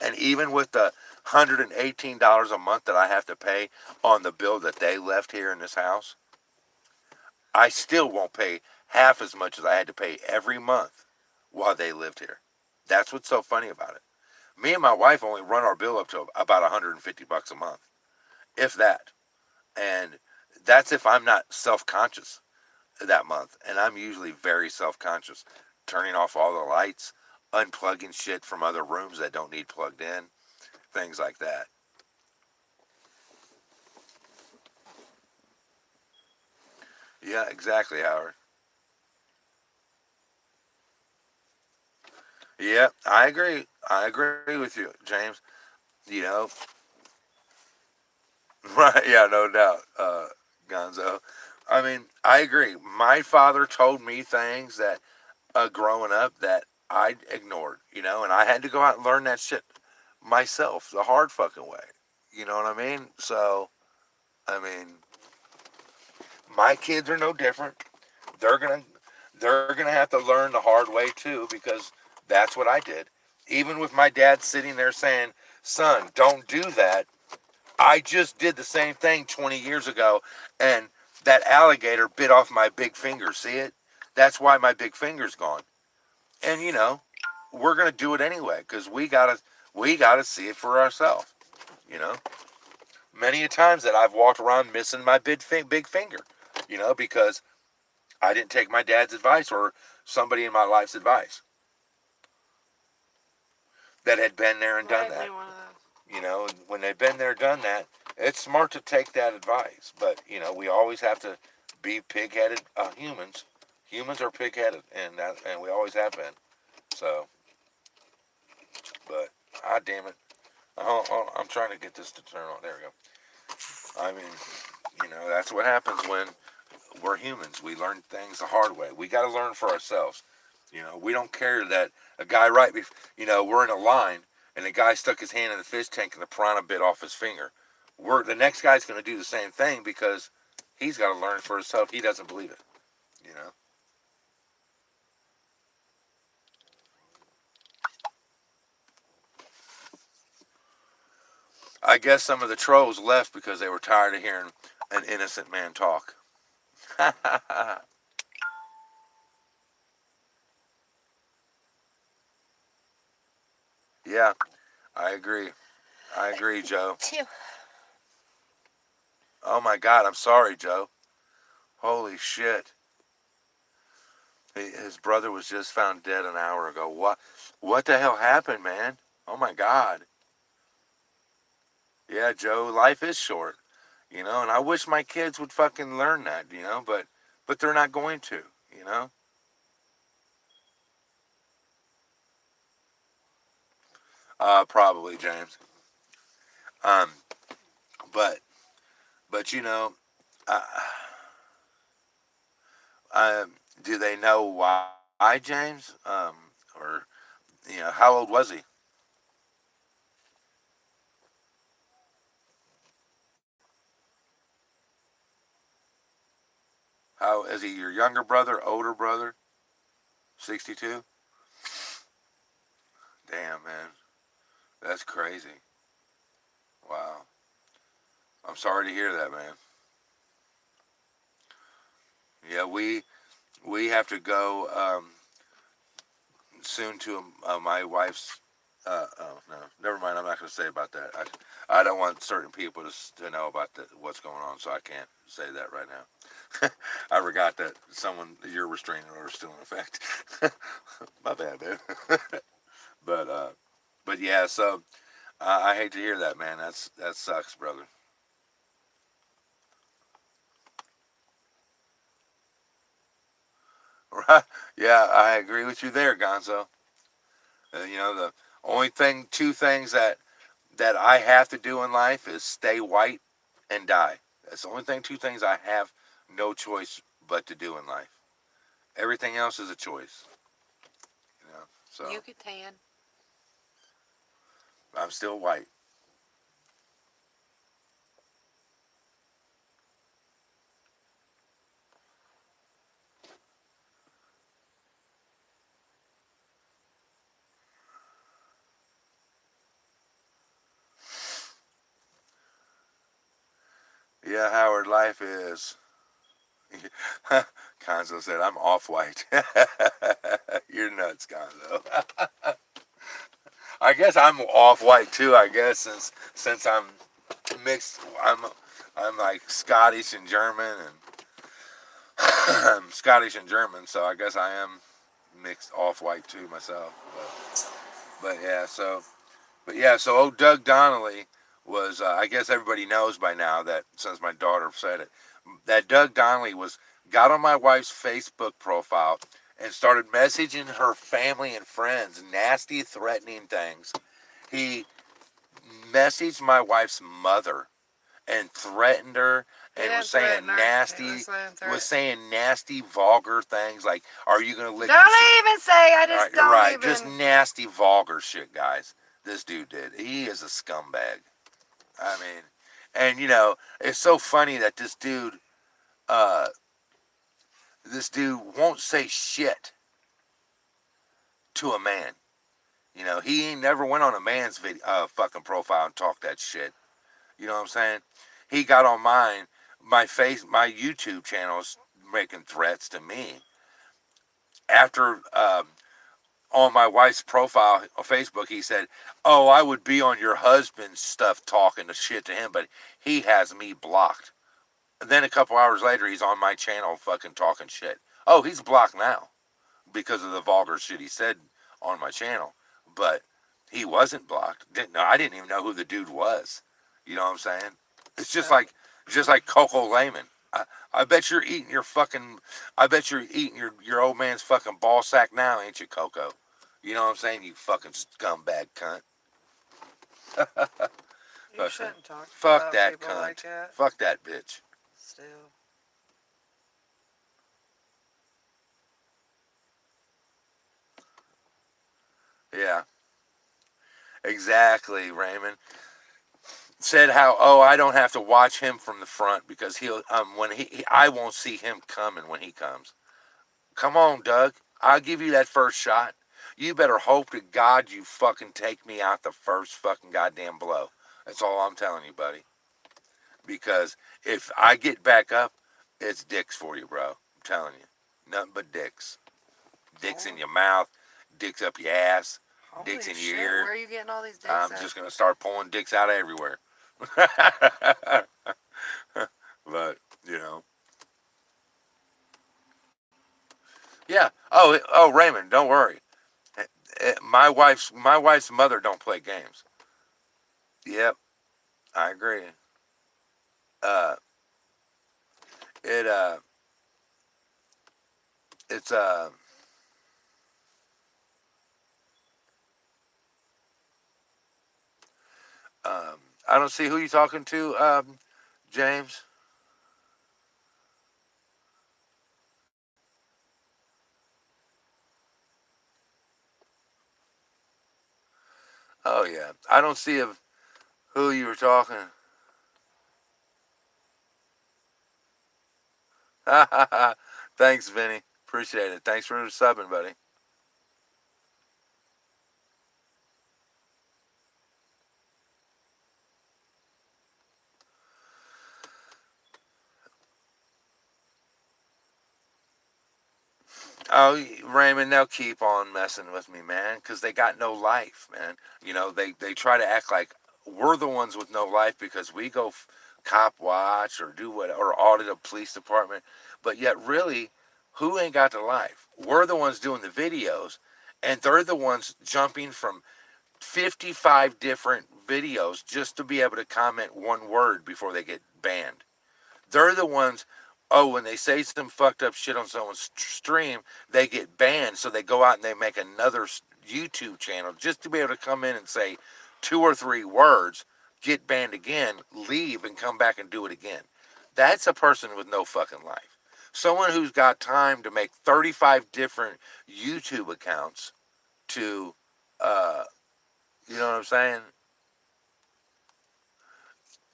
and even with the $118 a month that I have to pay on the bill that they left here in this house, I still won't pay half as much as I had to pay every month while they lived here. That's what's so funny about it. Me and my wife only run our bill up to about $150 a month, if that. And that's if I'm not self-conscious that month. And I'm usually very self-conscious. Turning off all the lights, unplugging shit from other rooms that don't need plugged in, things like that. Yeah, exactly, Howard. Yeah, I agree. I agree with you, James. You know, right? Yeah, no doubt, Gonzo. I mean, I agree. My father told me things that, growing up, that I ignored. You know, and I had to go out and learn that shit myself, the hard fucking way. You know what I mean? So, I mean, my kids are no different. They're gonna, they're gonna have to learn the hard way too, because that's what I did. Even with my dad sitting there saying, "Son, don't do that." I just did the same thing 20 years ago, and that alligator bit off my big finger. See it? That's why my big finger's gone. And you know, we're gonna do it anyway because we gotta see it for ourselves. You know, many a times that I've walked around missing my big finger. You know, because I didn't take my dad's advice or somebody in my life's advice that had been there and done that. One of those. You know, when they've been there, done that, it's smart to take that advice. But you know, we always have to be pig-headed humans. Humans are pig-headed, and we always have been. So, but damn it, I'm trying to get this to turn on. There we go. I mean, you know, that's what happens when we're humans. We learn things the hard way. We got to learn for ourselves. You know, we don't care that a guy you know, we're in a line and the guy stuck his hand in the fish tank and the piranha bit off his finger. The next guy's going to do the same thing because he's got to learn for himself. He doesn't believe it. You know. I guess some of the trolls left because they were tired of hearing an innocent man talk. Yeah, I agree. I agree, Joe. Phew. Oh my God, I'm sorry, Joe. Holy shit. His brother was just found dead an hour ago. What the hell happened, man? Oh my God. Yeah, Joe, life is short, you know, and I wish my kids would fucking learn that, you know, but they're not going to, you know. Probably, James. Um, but you know, uh, do they know why, James? Or you know, how old was he? How is he? Your younger brother, older brother? 62. Damn, man, that's crazy. Wow. I'm sorry to hear that, man. Yeah, we have to go soon to my wife's. Oh no, never mind. I'm not going to say about that. I don't want certain people to know about what's going on, so I can't say that right now. I forgot that your restraining order is still in effect. My bad, man. but uh, but yeah, so I hate to hear that, man. That sucks, brother. Right? Yeah, I agree with you there, Gonzo. You know, the two things that I have to do in life is stay white and die. That's the only two things I have no choice but to do in life. Everything else is a choice. You So You could tan. I'm still white. Yeah, Howard, life is. Conzo said, I'm off white. You're nuts, Conzo. I guess I'm off white too, I guess, since I'm mixed. I'm like Scottish and German, and I'm Scottish and German, so I guess I am mixed off white too myself. But yeah, so old Doug Donnelly was, I guess everybody knows by now that, since my daughter said it, that Doug Donnelly got on my wife's Facebook profile and started messaging her family and friends nasty, threatening things. He messaged my wife's mother and threatened her and was saying nasty, vulgar things like, "Are you gonna lick?" Don't even say. I just don't right, even. just nasty, vulgar shit, guys. This dude did. He is a scumbag. I mean, and it's so funny that uh, this dude won't say shit to a man. He ain't never went on a man's fucking profile and talked that shit. You know what I'm saying? He got on my YouTube channels making threats to me after on my wife's profile on Facebook, he said, "Oh, I would be on your husband's stuff talking the shit to him, but he has me blocked." And then a couple hours later, he's on my channel fucking talking shit. Oh, he's blocked now because of the vulgar shit he said on my channel. But he wasn't blocked. I didn't even know who the dude was. You know what I'm saying? It's just like Coco Layman. I bet you're eating your old man's fucking ball sack now, ain't you, Coco? You know what I'm saying? You fucking scumbag cunt. You shouldn't talk Fuck about that people cunt. like that. Fuck that bitch. Still. Yeah. Exactly, Raymond. Said how, oh, I don't have to watch him from the front because I won't see him coming when he comes. Come on, Doug. I'll give you that first shot. You better hope to God you fucking take me out the first fucking goddamn blow. That's all I'm telling you, buddy. Because if I get back up, it's dicks for you, bro. I'm telling you. Nothing but dicks. Dicks in your mouth, dicks up your ass, Holy dicks in shit, your ear. where are you getting all these dicks I'm at? just going to start pulling dicks out everywhere. But, yeah. Oh, Raymond, don't worry. My wife's mother don't play games. Yep, I agree. Uh, it it's I don't see who you talking to, James. Oh yeah, I don't see who you were talking. Thanks, Vinny. Appreciate it. Thanks for subbing, buddy. Oh, Raymond, they'll keep on messing with me, man, because they got no life, man. They try to act like we're the ones with no life because we go cop watch or do what or audit a police department, but yet really, who ain't got the life? We're the ones doing the videos, and they're the ones jumping from 55 different videos just to be able to comment one word before they get banned. They're the ones, oh, when they say some fucked up shit on someone's stream, they get banned. So they go out and they make another YouTube channel just to be able to come in and say 2 or 3 words, get banned again, leave, and come back and do it again. That's a person with no fucking life. Someone who's got time to make 35 different YouTube accounts to, you know what I'm saying?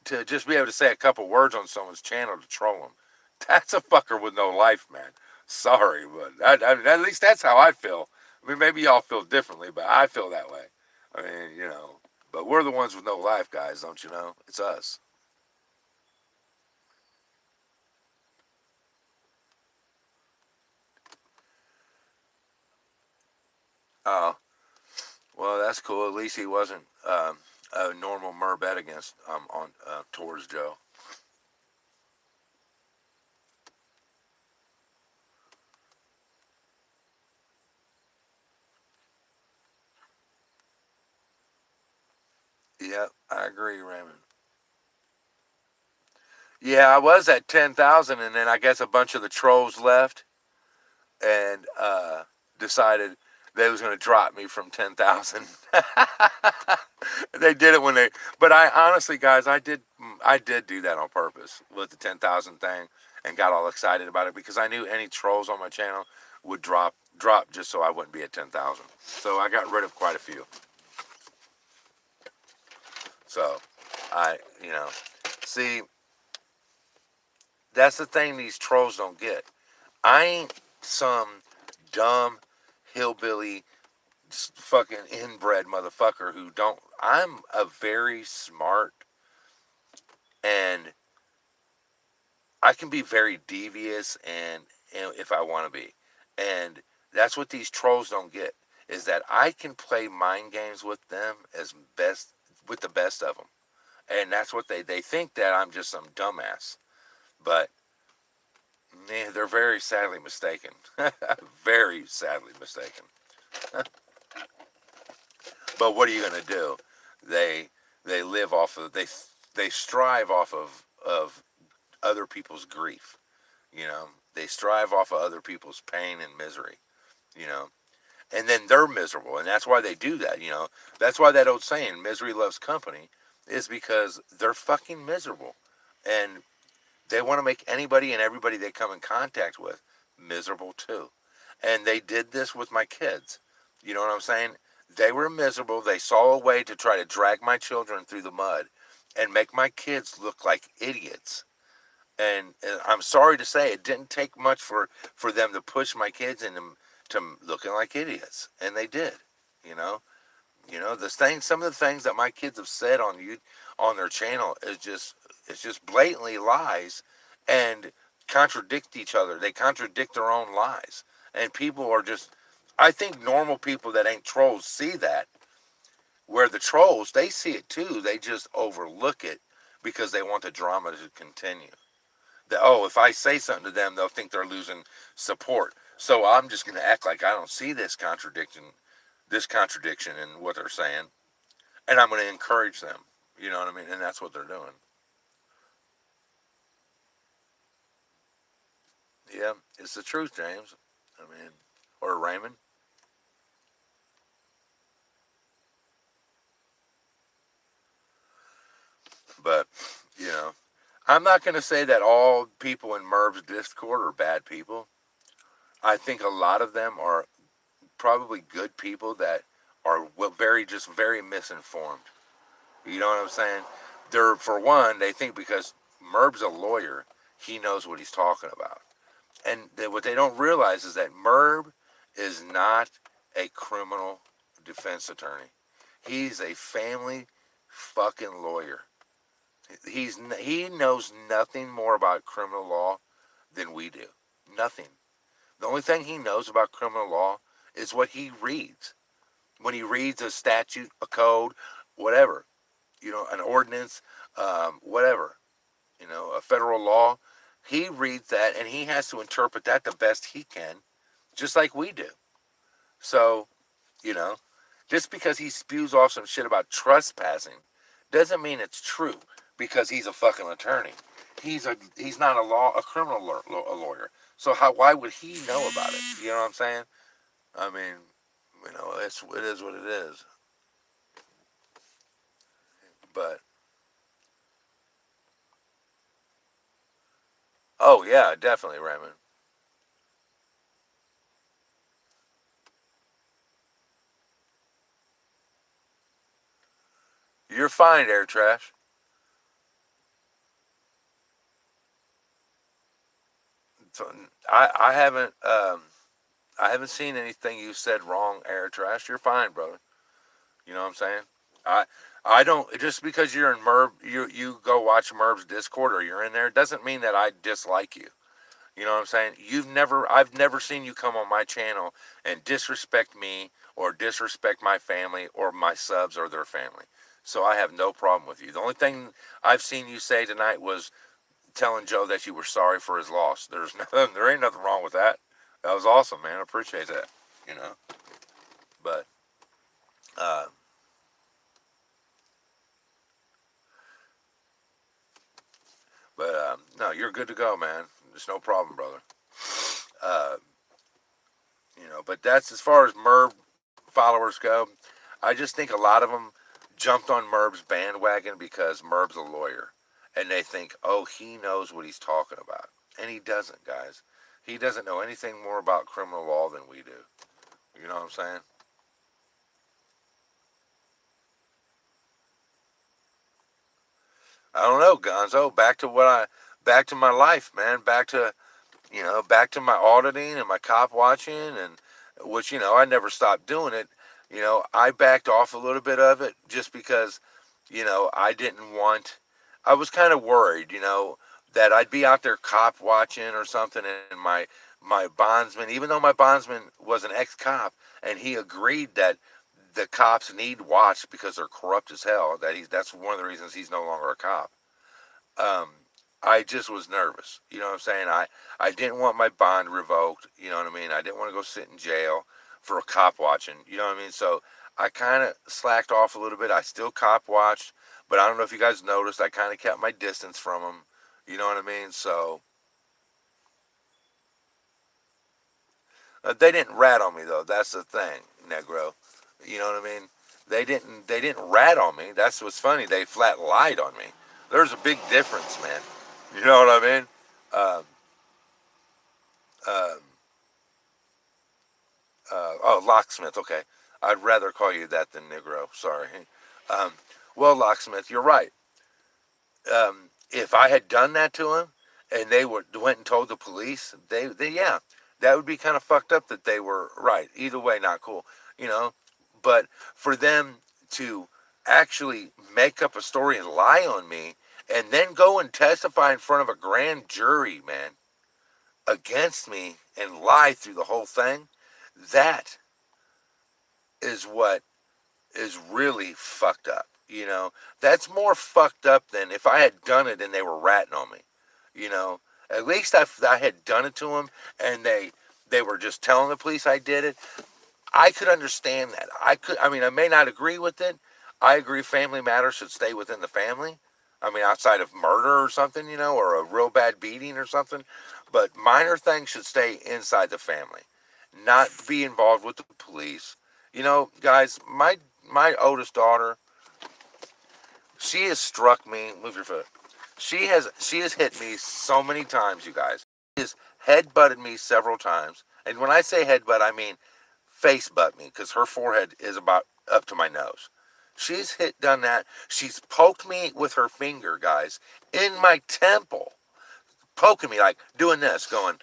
To just be able to say a couple words on someone's channel to troll them. That's a fucker with no life, man. Sorry, but at least that's how I feel. I mean, maybe y'all feel differently, but I feel that way. I mean, you know, but we're the ones with no life, guys, don't you know? It's us. Oh, well, that's cool. At least he wasn't a normal Murbet against on towards Joe. Yep, I agree, Raymond. Yeah, I was at 10,000, and then I guess a bunch of the trolls left and decided they was going to drop me from 10,000. They did it when they, but I honestly, guys, I did do that on purpose with the 10,000 thing and got all excited about it because I knew any trolls on my channel would drop just so I wouldn't be at 10,000. So I got rid of quite a few. So you know, see, that's the thing these trolls don't get. I ain't some dumb hillbilly fucking inbred motherfucker who don't. I'm a very smart, and I can be very devious and if I want to be. And that's what these trolls don't get is that I can play mind games with them as best with the best of them. And that's what they think that I'm just some dumbass. But they're very sadly mistaken. Very sadly mistaken. But what are you going to do? They they live off of they strive off of other people's grief. You know, they strive off of other people's pain and misery. You know, and then they're miserable, and that's why they do that. You know, that's why that old saying "misery loves company" is because they're fucking miserable, and they want to make anybody and everybody they come in contact with miserable too. And they did this with my kids. You know what I'm saying? They were miserable. They saw a way to try to drag my children through the mud and make my kids look like idiots. And I'm sorry to say, it didn't take much for them to push my kids into to looking like idiots, and they did. You know, some of the things that my kids have said on their channel is just it's just blatantly lies and contradict each other. They contradict their own lies, and people are just. I think normal people that ain't trolls see that. Where the trolls, they see it too. They just overlook it because they want the drama to continue. Oh, if I say something to them, they'll think they're losing support. So I'm just going to act like I don't see this contradiction in what they're saying, and I'm going to encourage them. You know what I mean? And that's what they're doing. Yeah, it's the truth, James. I mean, or Raymond. But you know, I'm not going to say that all people in Merv's Discord are bad people. I think a lot of them are probably good people that are very misinformed. You know what I'm saying? They're for one, they think because Merb's a lawyer, he knows what he's talking about. And what they don't realize is that Merb is not a criminal defense attorney. He's a family fucking lawyer. He knows nothing more about criminal law than we do. Nothing. The only thing he knows about criminal law is what he reads. When he reads a statute, a code, whatever, an ordinance, whatever, a federal law, he reads that and he has to interpret that the best he can, just like we do. So, you know, just because he spews off some shit about trespassing doesn't mean it's true because he's a fucking attorney. He's not a criminal lawyer. So why would he know about it? You know what I'm saying? I mean, it is what it is. But oh yeah, definitely, Raymond. You're fine, Air Trash. So, I haven't seen anything you said wrong, Air Trash. You're fine, brother. You know what I'm saying? I I don't, just because you're in Merb, you go watch Merb's Discord or you're in there, doesn't mean that I dislike you. You know what I'm saying? I've never seen you come on my channel and disrespect me or disrespect my family or my subs or their family. So I have no problem with you. The only thing I've seen you say tonight was telling Joe that you were sorry for his loss. There ain't nothing wrong with that. That was awesome, man. I appreciate that. You know, but uh, no, you're good to go, man. There's no problem, brother. Uh, but that's as far as Merb followers go. I just think a lot of them jumped on Merb's bandwagon because Merb's a lawyer, and they think, oh, he knows what he's talking about, and he doesn't, guys. He doesn't know anything more about criminal law than we do. You know what I'm saying? I don't know, Gonzo. Back to my life, man. Back to my auditing and my cop watching, and which, I never stopped doing it. I backed off a little bit of it just because, I didn't want, I was kind of worried, that I'd be out there cop watching or something, and my bondsman, even though my bondsman was an ex-cop, and he agreed that the cops need watched because they're corrupt as hell, that's one of the reasons he's no longer a cop. um, I just was nervous. You know what I'm saying? I didn't want my bond revoked. You know what I mean? I didn't want to go sit in jail for a cop watching. You know what I mean? So I kind of slacked off a little bit. I still cop watched, but I don't know if you guys noticed. I kind of kept my distance from them. You know what I mean? So they didn't rat on me though. That's the thing, Negro. You know what I mean? They didn't rat on me. That's what's funny. They flat lied on me. There's a big difference, man. You know what I mean? Um, um, oh, locksmith. Okay, I'd rather call you that than Negro. Sorry. Um, well, locksmith, you're right. If I had done that to him, and went and told the police, yeah, that would be kind of fucked up that they were right. Either way, not cool. You know, but for them to actually make up a story and lie on me, and then go and testify in front of a grand jury, man, against me and lie through the whole thing, that is what is really fucked up. That's more fucked up than if I had done it and they were ratting on me. You know, at least I had done it to them, and they were just telling the police I did it. I could understand that. I mean, I may not agree with it. I agree family matters should stay within the family. I mean, outside of murder or something, or a real bad beating or something. But minor things should stay inside the family, not be involved with the police. Guys, my oldest daughter, she has struck me. Move your foot. She has hit me so many times, you guys. She has headbutted me several times, and when I say headbutt, I mean face butt me, because her forehead is about up to my nose. She's done that. She's poked me with her finger, guys, in my temple, poking me, like doing this, going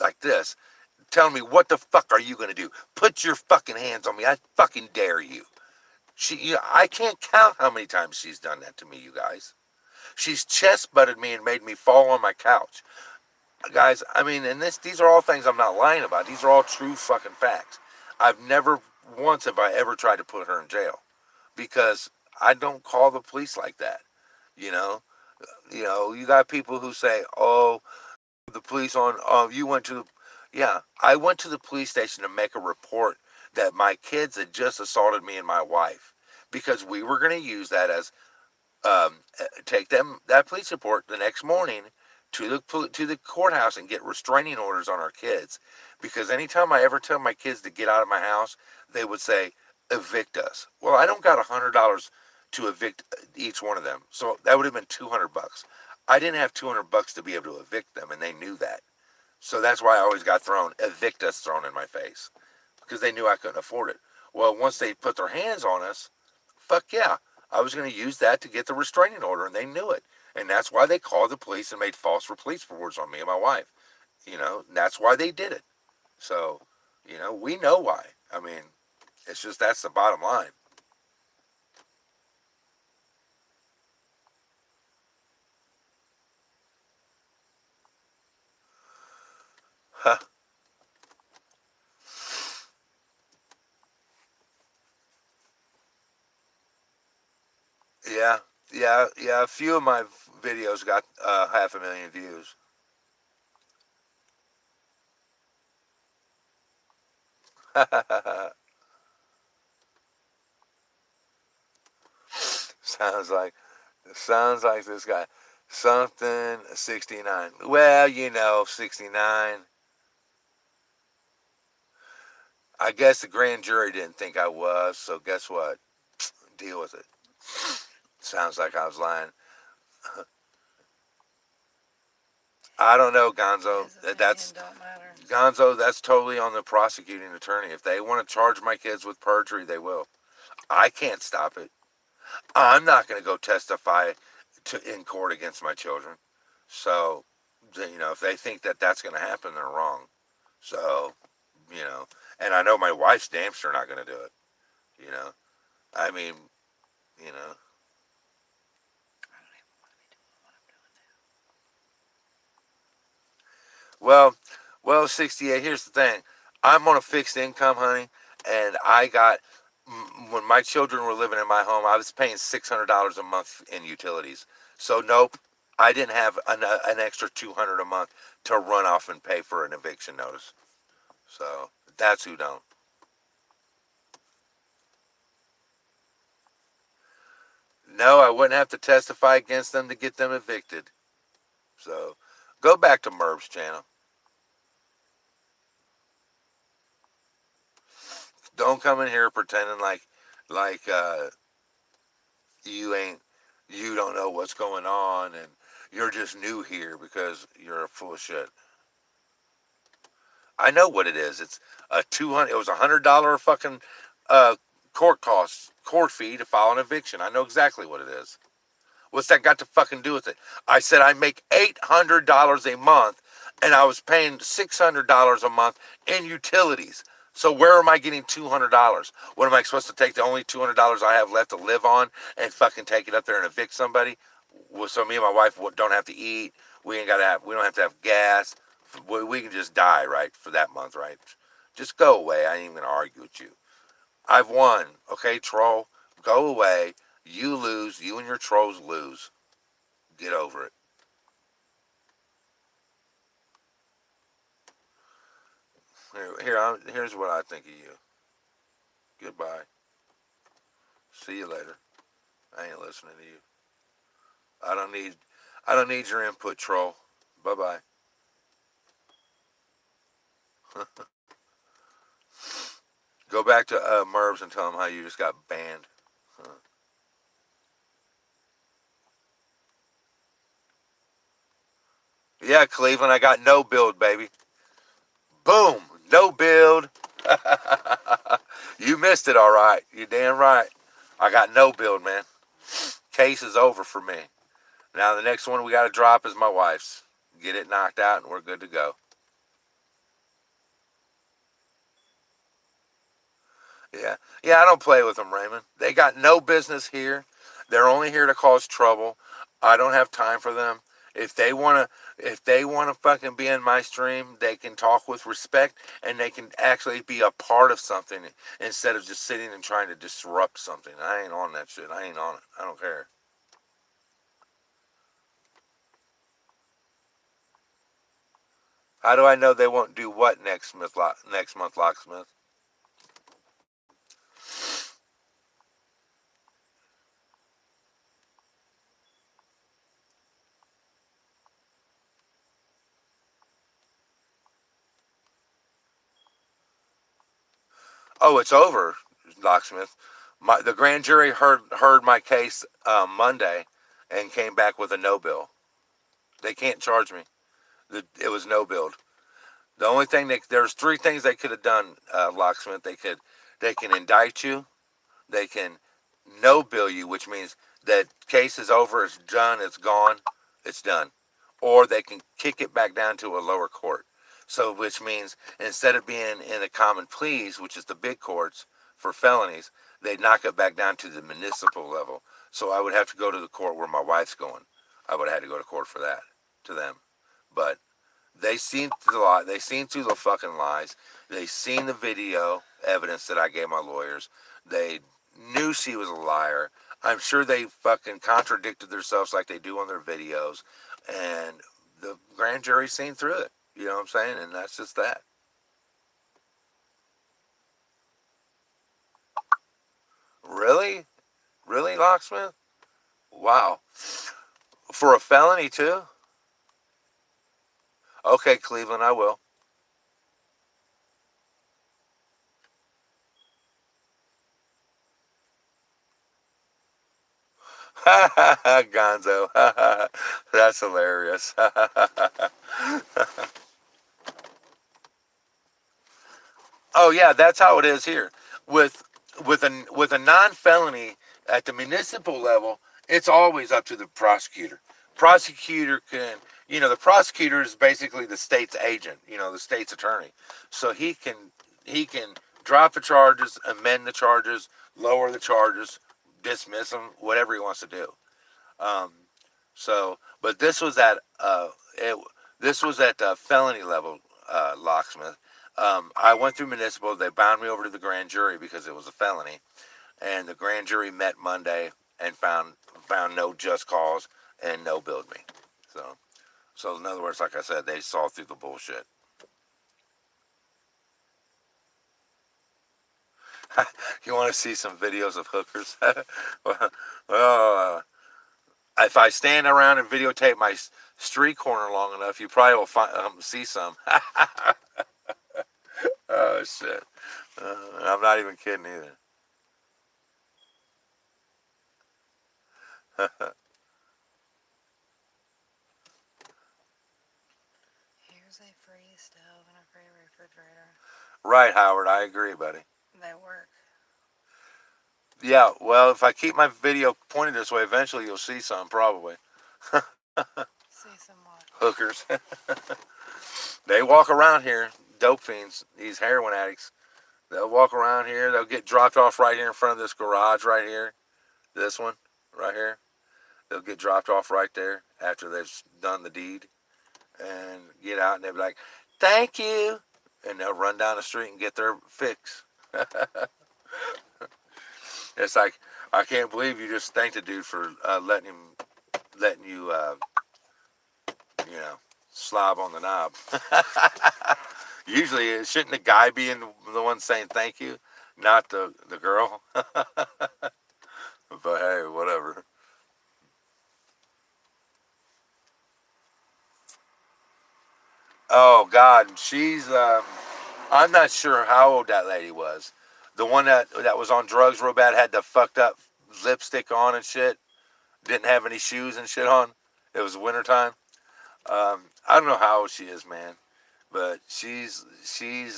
like this, telling me, what the fuck are you gonna do? Put your fucking hands on me. I fucking dare you. I can't count how many times she's done that to me, you guys. She's chest butted me and made me fall on my couch. Guys, I mean, and these are all things I'm not lying about. These are all true fucking facts. I've never once have I ever tried to put her in jail, because I don't call the police like that. You know, you got people who say, "Oh, the police on. Oh, you went to the." Yeah, I went to the police station to make a report that my kids had just assaulted me and my wife, because we were going to use that as take that police report the next morning to the courthouse and get restraining orders on our kids, because anytime I ever tell my kids to get out of my house, they would say, evict us. Well, I don't got $100 to evict each one of them, so that would have been $200. I didn't have $200 to be able to evict them, and they knew that. So that's why I always got evict us thrown in my face, because they knew I couldn't afford it. Well, once they put their hands on us, fuck yeah, I was going to use that to get the restraining order, and they knew it. And that's why they called the police and made false police reports on me and my wife. That's why they did it. So, we know why. I mean, it's just that's the bottom line. Huh. Yeah, yeah. A few of my videos got 500,000 views. sounds like sounds like this guy something 69. Well, 69. I guess the grand jury didn't think I was, so guess what? Deal with it. Sounds like I was lying. I don't know, Gonzo. His opinion That's don't matter. Gonzo. That's totally on the prosecuting attorney. If they want to charge my kids with perjury, they will. I can't stop it. I'm not going to go testify in court against my children. So, if they think that that's going to happen, they're wrong. So, and I know my wife's damn sure not going to do it. I mean, you know. I don't even want to be doing what I'm doing now. Well, 68. Here's the thing. I'm on a fixed income, honey, and I got when my children were living in my home, I was paying $600 a month in utilities. So nope, I didn't have an extra $200 a month to run off and pay for an eviction notice. So that's who don't. No, I wouldn't have to testify against them to get them evicted. So go back to Merv's channel. Don't come in here pretending like you don't know what's going on and you're just new here because you're full of shit. I know what it is. It's a 200. It was $100 fucking uh court fee to file an eviction. I know exactly what it is. What's that got to fucking do with it? I said I make $800 a month, and I was paying $600 a month in utilities. So where am I getting $200? What am I supposed to take the only $200 I have left to live on and fucking take it up there and evict somebody? Well, so me and my wife don't have to eat. We don't have to have gas. We can just die, right, for that month, right? Just go away. I ain't even gonna argue with you. I've won. Okay, troll, go away. You lose. You and your trolls lose. Get over it. Here's what I think of you. Goodbye. See you later. I ain't listening to you. I don't need your input, troll. Bye bye. Go back to Mervs and tell them how you just got banned. Yeah, Cleveland, I got no build, baby. Boom, no build. You missed it, all right. You damn right. I got no build, man. Case is over for me. Now the next one we got to drop is my wife's. Get it knocked out, and we're good to go. Yeah, I don't play with them, Raymond. They got no business here. They're only here to cause trouble. I don't have time for them. If they wanna fucking be in my stream, they can talk with respect and they can actually be a part of something instead of just sitting and trying to disrupt something. I ain't on that shit. I ain't on it. I don't care. How do I know they won't do what next month, Locksmith? Oh, it's over, Locksmith. The grand jury heard my case Monday and came back with a no bill. They can't charge me. It was no build. The only thing there's three things they could have done, Locksmith. They can indict you. They can no bill you, which means that case is over, it's done, it's gone, it's done. Or they can kick it back down to a lower court. So, which means instead of being in the common pleas, which is the big courts for felonies, they knock it back down to the municipal level. So I would have to go to the court where my wife's going. I would have had to go to court for that, to them. But they seen the lie. They seen through the fucking lies. They seen the video evidence that I gave my lawyers. They knew she was a liar. I'm sure they fucking contradicted themselves like they do on their videos. And the grand jury seen through it. You know what I'm saying? And that's just that. Really? Really, locksmith? Wow. For a felony, too? Okay, Cleveland, I will. Gonzo. That's hilarious. Oh yeah, that's how it is here. With with a non-felony at the municipal level, it's always up to the prosecutor. Prosecutor can, the prosecutor is basically the state's agent, the state's attorney. So he can drop the charges, amend the charges, lower the charges, dismiss them, whatever he wants to do. Um, but this was at felony level, locksmith. I went through municipal. They bound me over to the grand jury because it was a felony, and the grand jury met Monday and found no just cause and no billed me. So in other words, like I said, they saw through the bullshit. You want to see some videos of hookers? Well, if I stand around and videotape my street corner long enough, you probably will see some. Oh shit! I'm not even kidding either. Here's a free stove and a free refrigerator. Right, Howard. I agree, buddy. They work. Yeah. Well, if I keep my video pointed this way, eventually you'll see some probably. See some what? Hookers. They walk around here. Dope fiends. These heroin addicts. They'll walk around here. They'll get dropped off right here in front of this garage right here. This one right here. They'll get dropped off right there after they've done the deed and get out and they'll be like, thank you. And they'll run down the street and get their fix. It's like, I can't believe you just thanked the dude for letting you, slob on the knob. Usually, shouldn't the guy be in the one saying thank you, not the girl? But hey, whatever. Oh God, I'm not sure how old that lady was. The one that was on drugs real bad, had the fucked up lipstick on and shit. Didn't have any shoes and shit on. It was wintertime. I don't know how old she is, man, but she's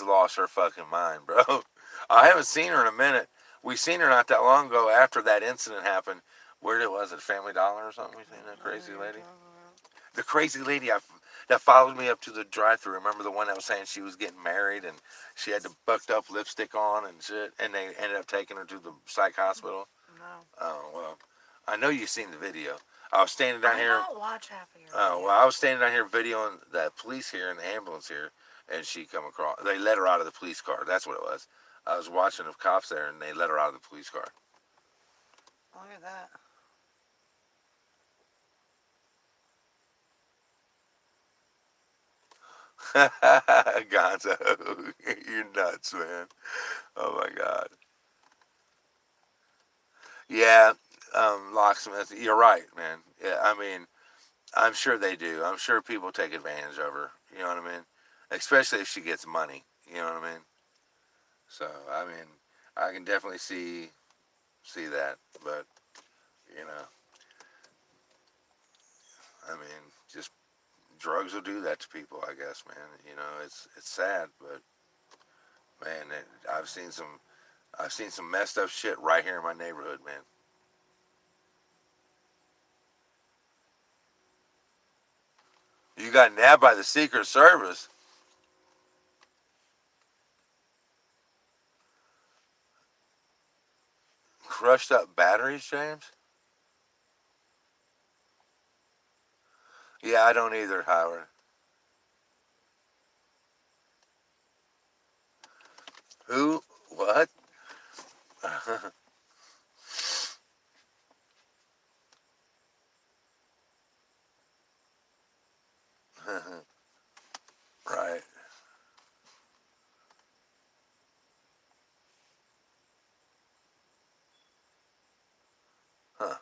lost her fucking mind, bro. I haven't seen her in a minute. We seen her not that long ago after that incident happened. Where it was, at Family Dollar or something? We seen that crazy lady. The crazy lady that followed me up to the drive-thru. Remember the one that was saying she was getting married and she had the bucked up lipstick on and shit, and they ended up taking her to the psych hospital. No. Oh well, I know you've seen the video. I was standing down here. I don't watch half of your Oh videos. well, I was standing down here videoing the police here and the ambulance here, and she come across. They let her out of the police car. That's what it was. I was watching the cops there, and they let her out of the police car. Look at that. Gonzo, you're nuts, man. Oh my God. Yeah, locksmith, you're right, man. Yeah, I mean, I'm sure they do. I'm sure people take advantage of her. You know what I mean? Especially if she gets money. You know what I mean? So, I mean, I can definitely see that, but you know, I mean, just drugs will do that to people. I guess, man. It's sad, but man, I've seen some messed up shit right here in my neighborhood, man. You got nabbed by the Secret Service. Crushed up batteries, James? Yeah, I don't either, Howard. Who? What? Right. Huh.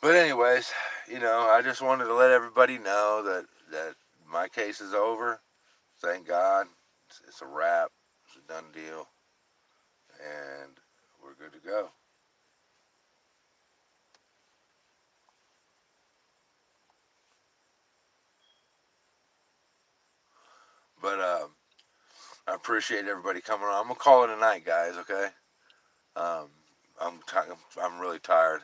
But anyways, I just wanted to let everybody know that my case is over. Thank God. It's a wrap. It's a done deal. And we're good to go. But I appreciate everybody coming on. I'm gonna call it a night, guys. Okay. Um, I'm really tired.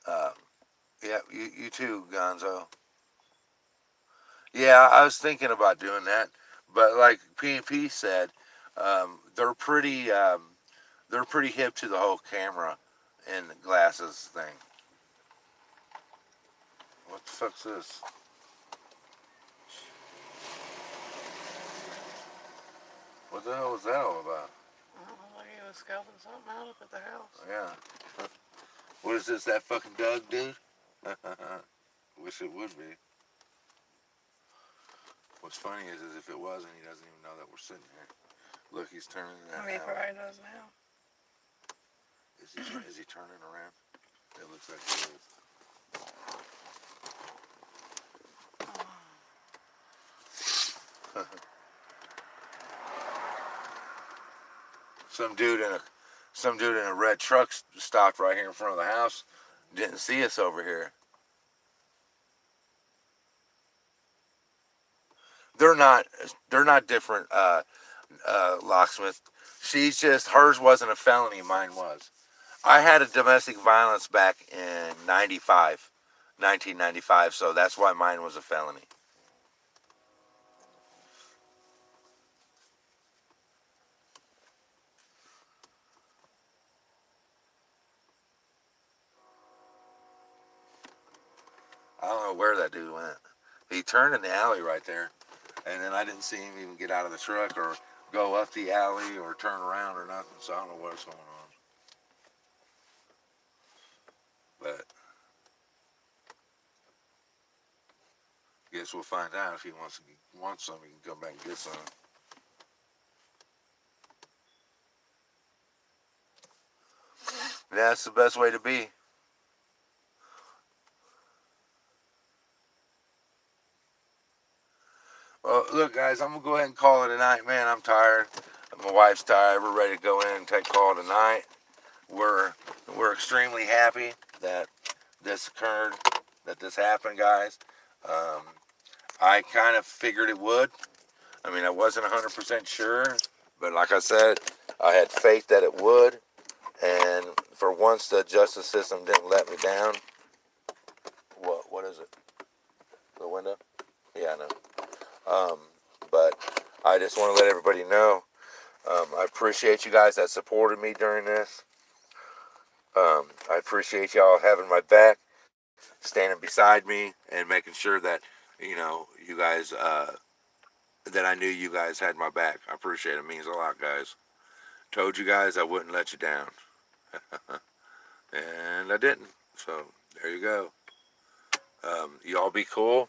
Yeah, you too, Gonzo. Yeah, I was thinking about doing that, but like P&P said, they're pretty hip to the whole camera and the glasses thing. What the fuck's this? What the hell was that all about? I don't know, like he was scoping something out up at the house. Yeah. What is this? That fucking Doug dude? Wish it would be. What's funny is if it wasn't, he doesn't even know that we're sitting here. Look, he's turning that. He probably does now. Is he turning around? It looks like he is. Some dude in a red truck stopped right here in front of the house. Didn't see us over here. They're not different, locksmith. Hers wasn't a felony, mine was. I had a domestic violence back in 1995, so that's why mine was a felony. I don't know where that dude went. He turned in the alley right there, and then I didn't see him even get out of the truck or go up the alley or turn around or nothing, so I don't know what's going on. But guess we'll find out. If he wants some, he can come back and get some. That's the best way to be. Well, look, guys, I'm gonna go ahead and call it a night, man. I'm tired. My wife's tired. We're ready to go in and take call tonight. We're extremely happy that this occurred, that this happened, guys. I kind of figured it would. I mean, I wasn't 100% sure, but like I said, I had faith that it would. And for once, the justice system didn't let me down. What is it? The window? Yeah, I know. But I just want to let everybody know, I appreciate you guys that supported me during this. I appreciate y'all having my back, standing beside me, and making sure that, you guys, that I knew you guys had my back. I appreciate it. It means a lot, guys. Told you guys I wouldn't let you down. And I didn't. So, there you go. Y'all be cool.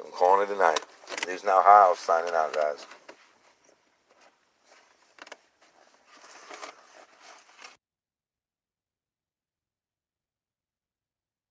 I'm calling it a night. News Now Ohio signing out, guys.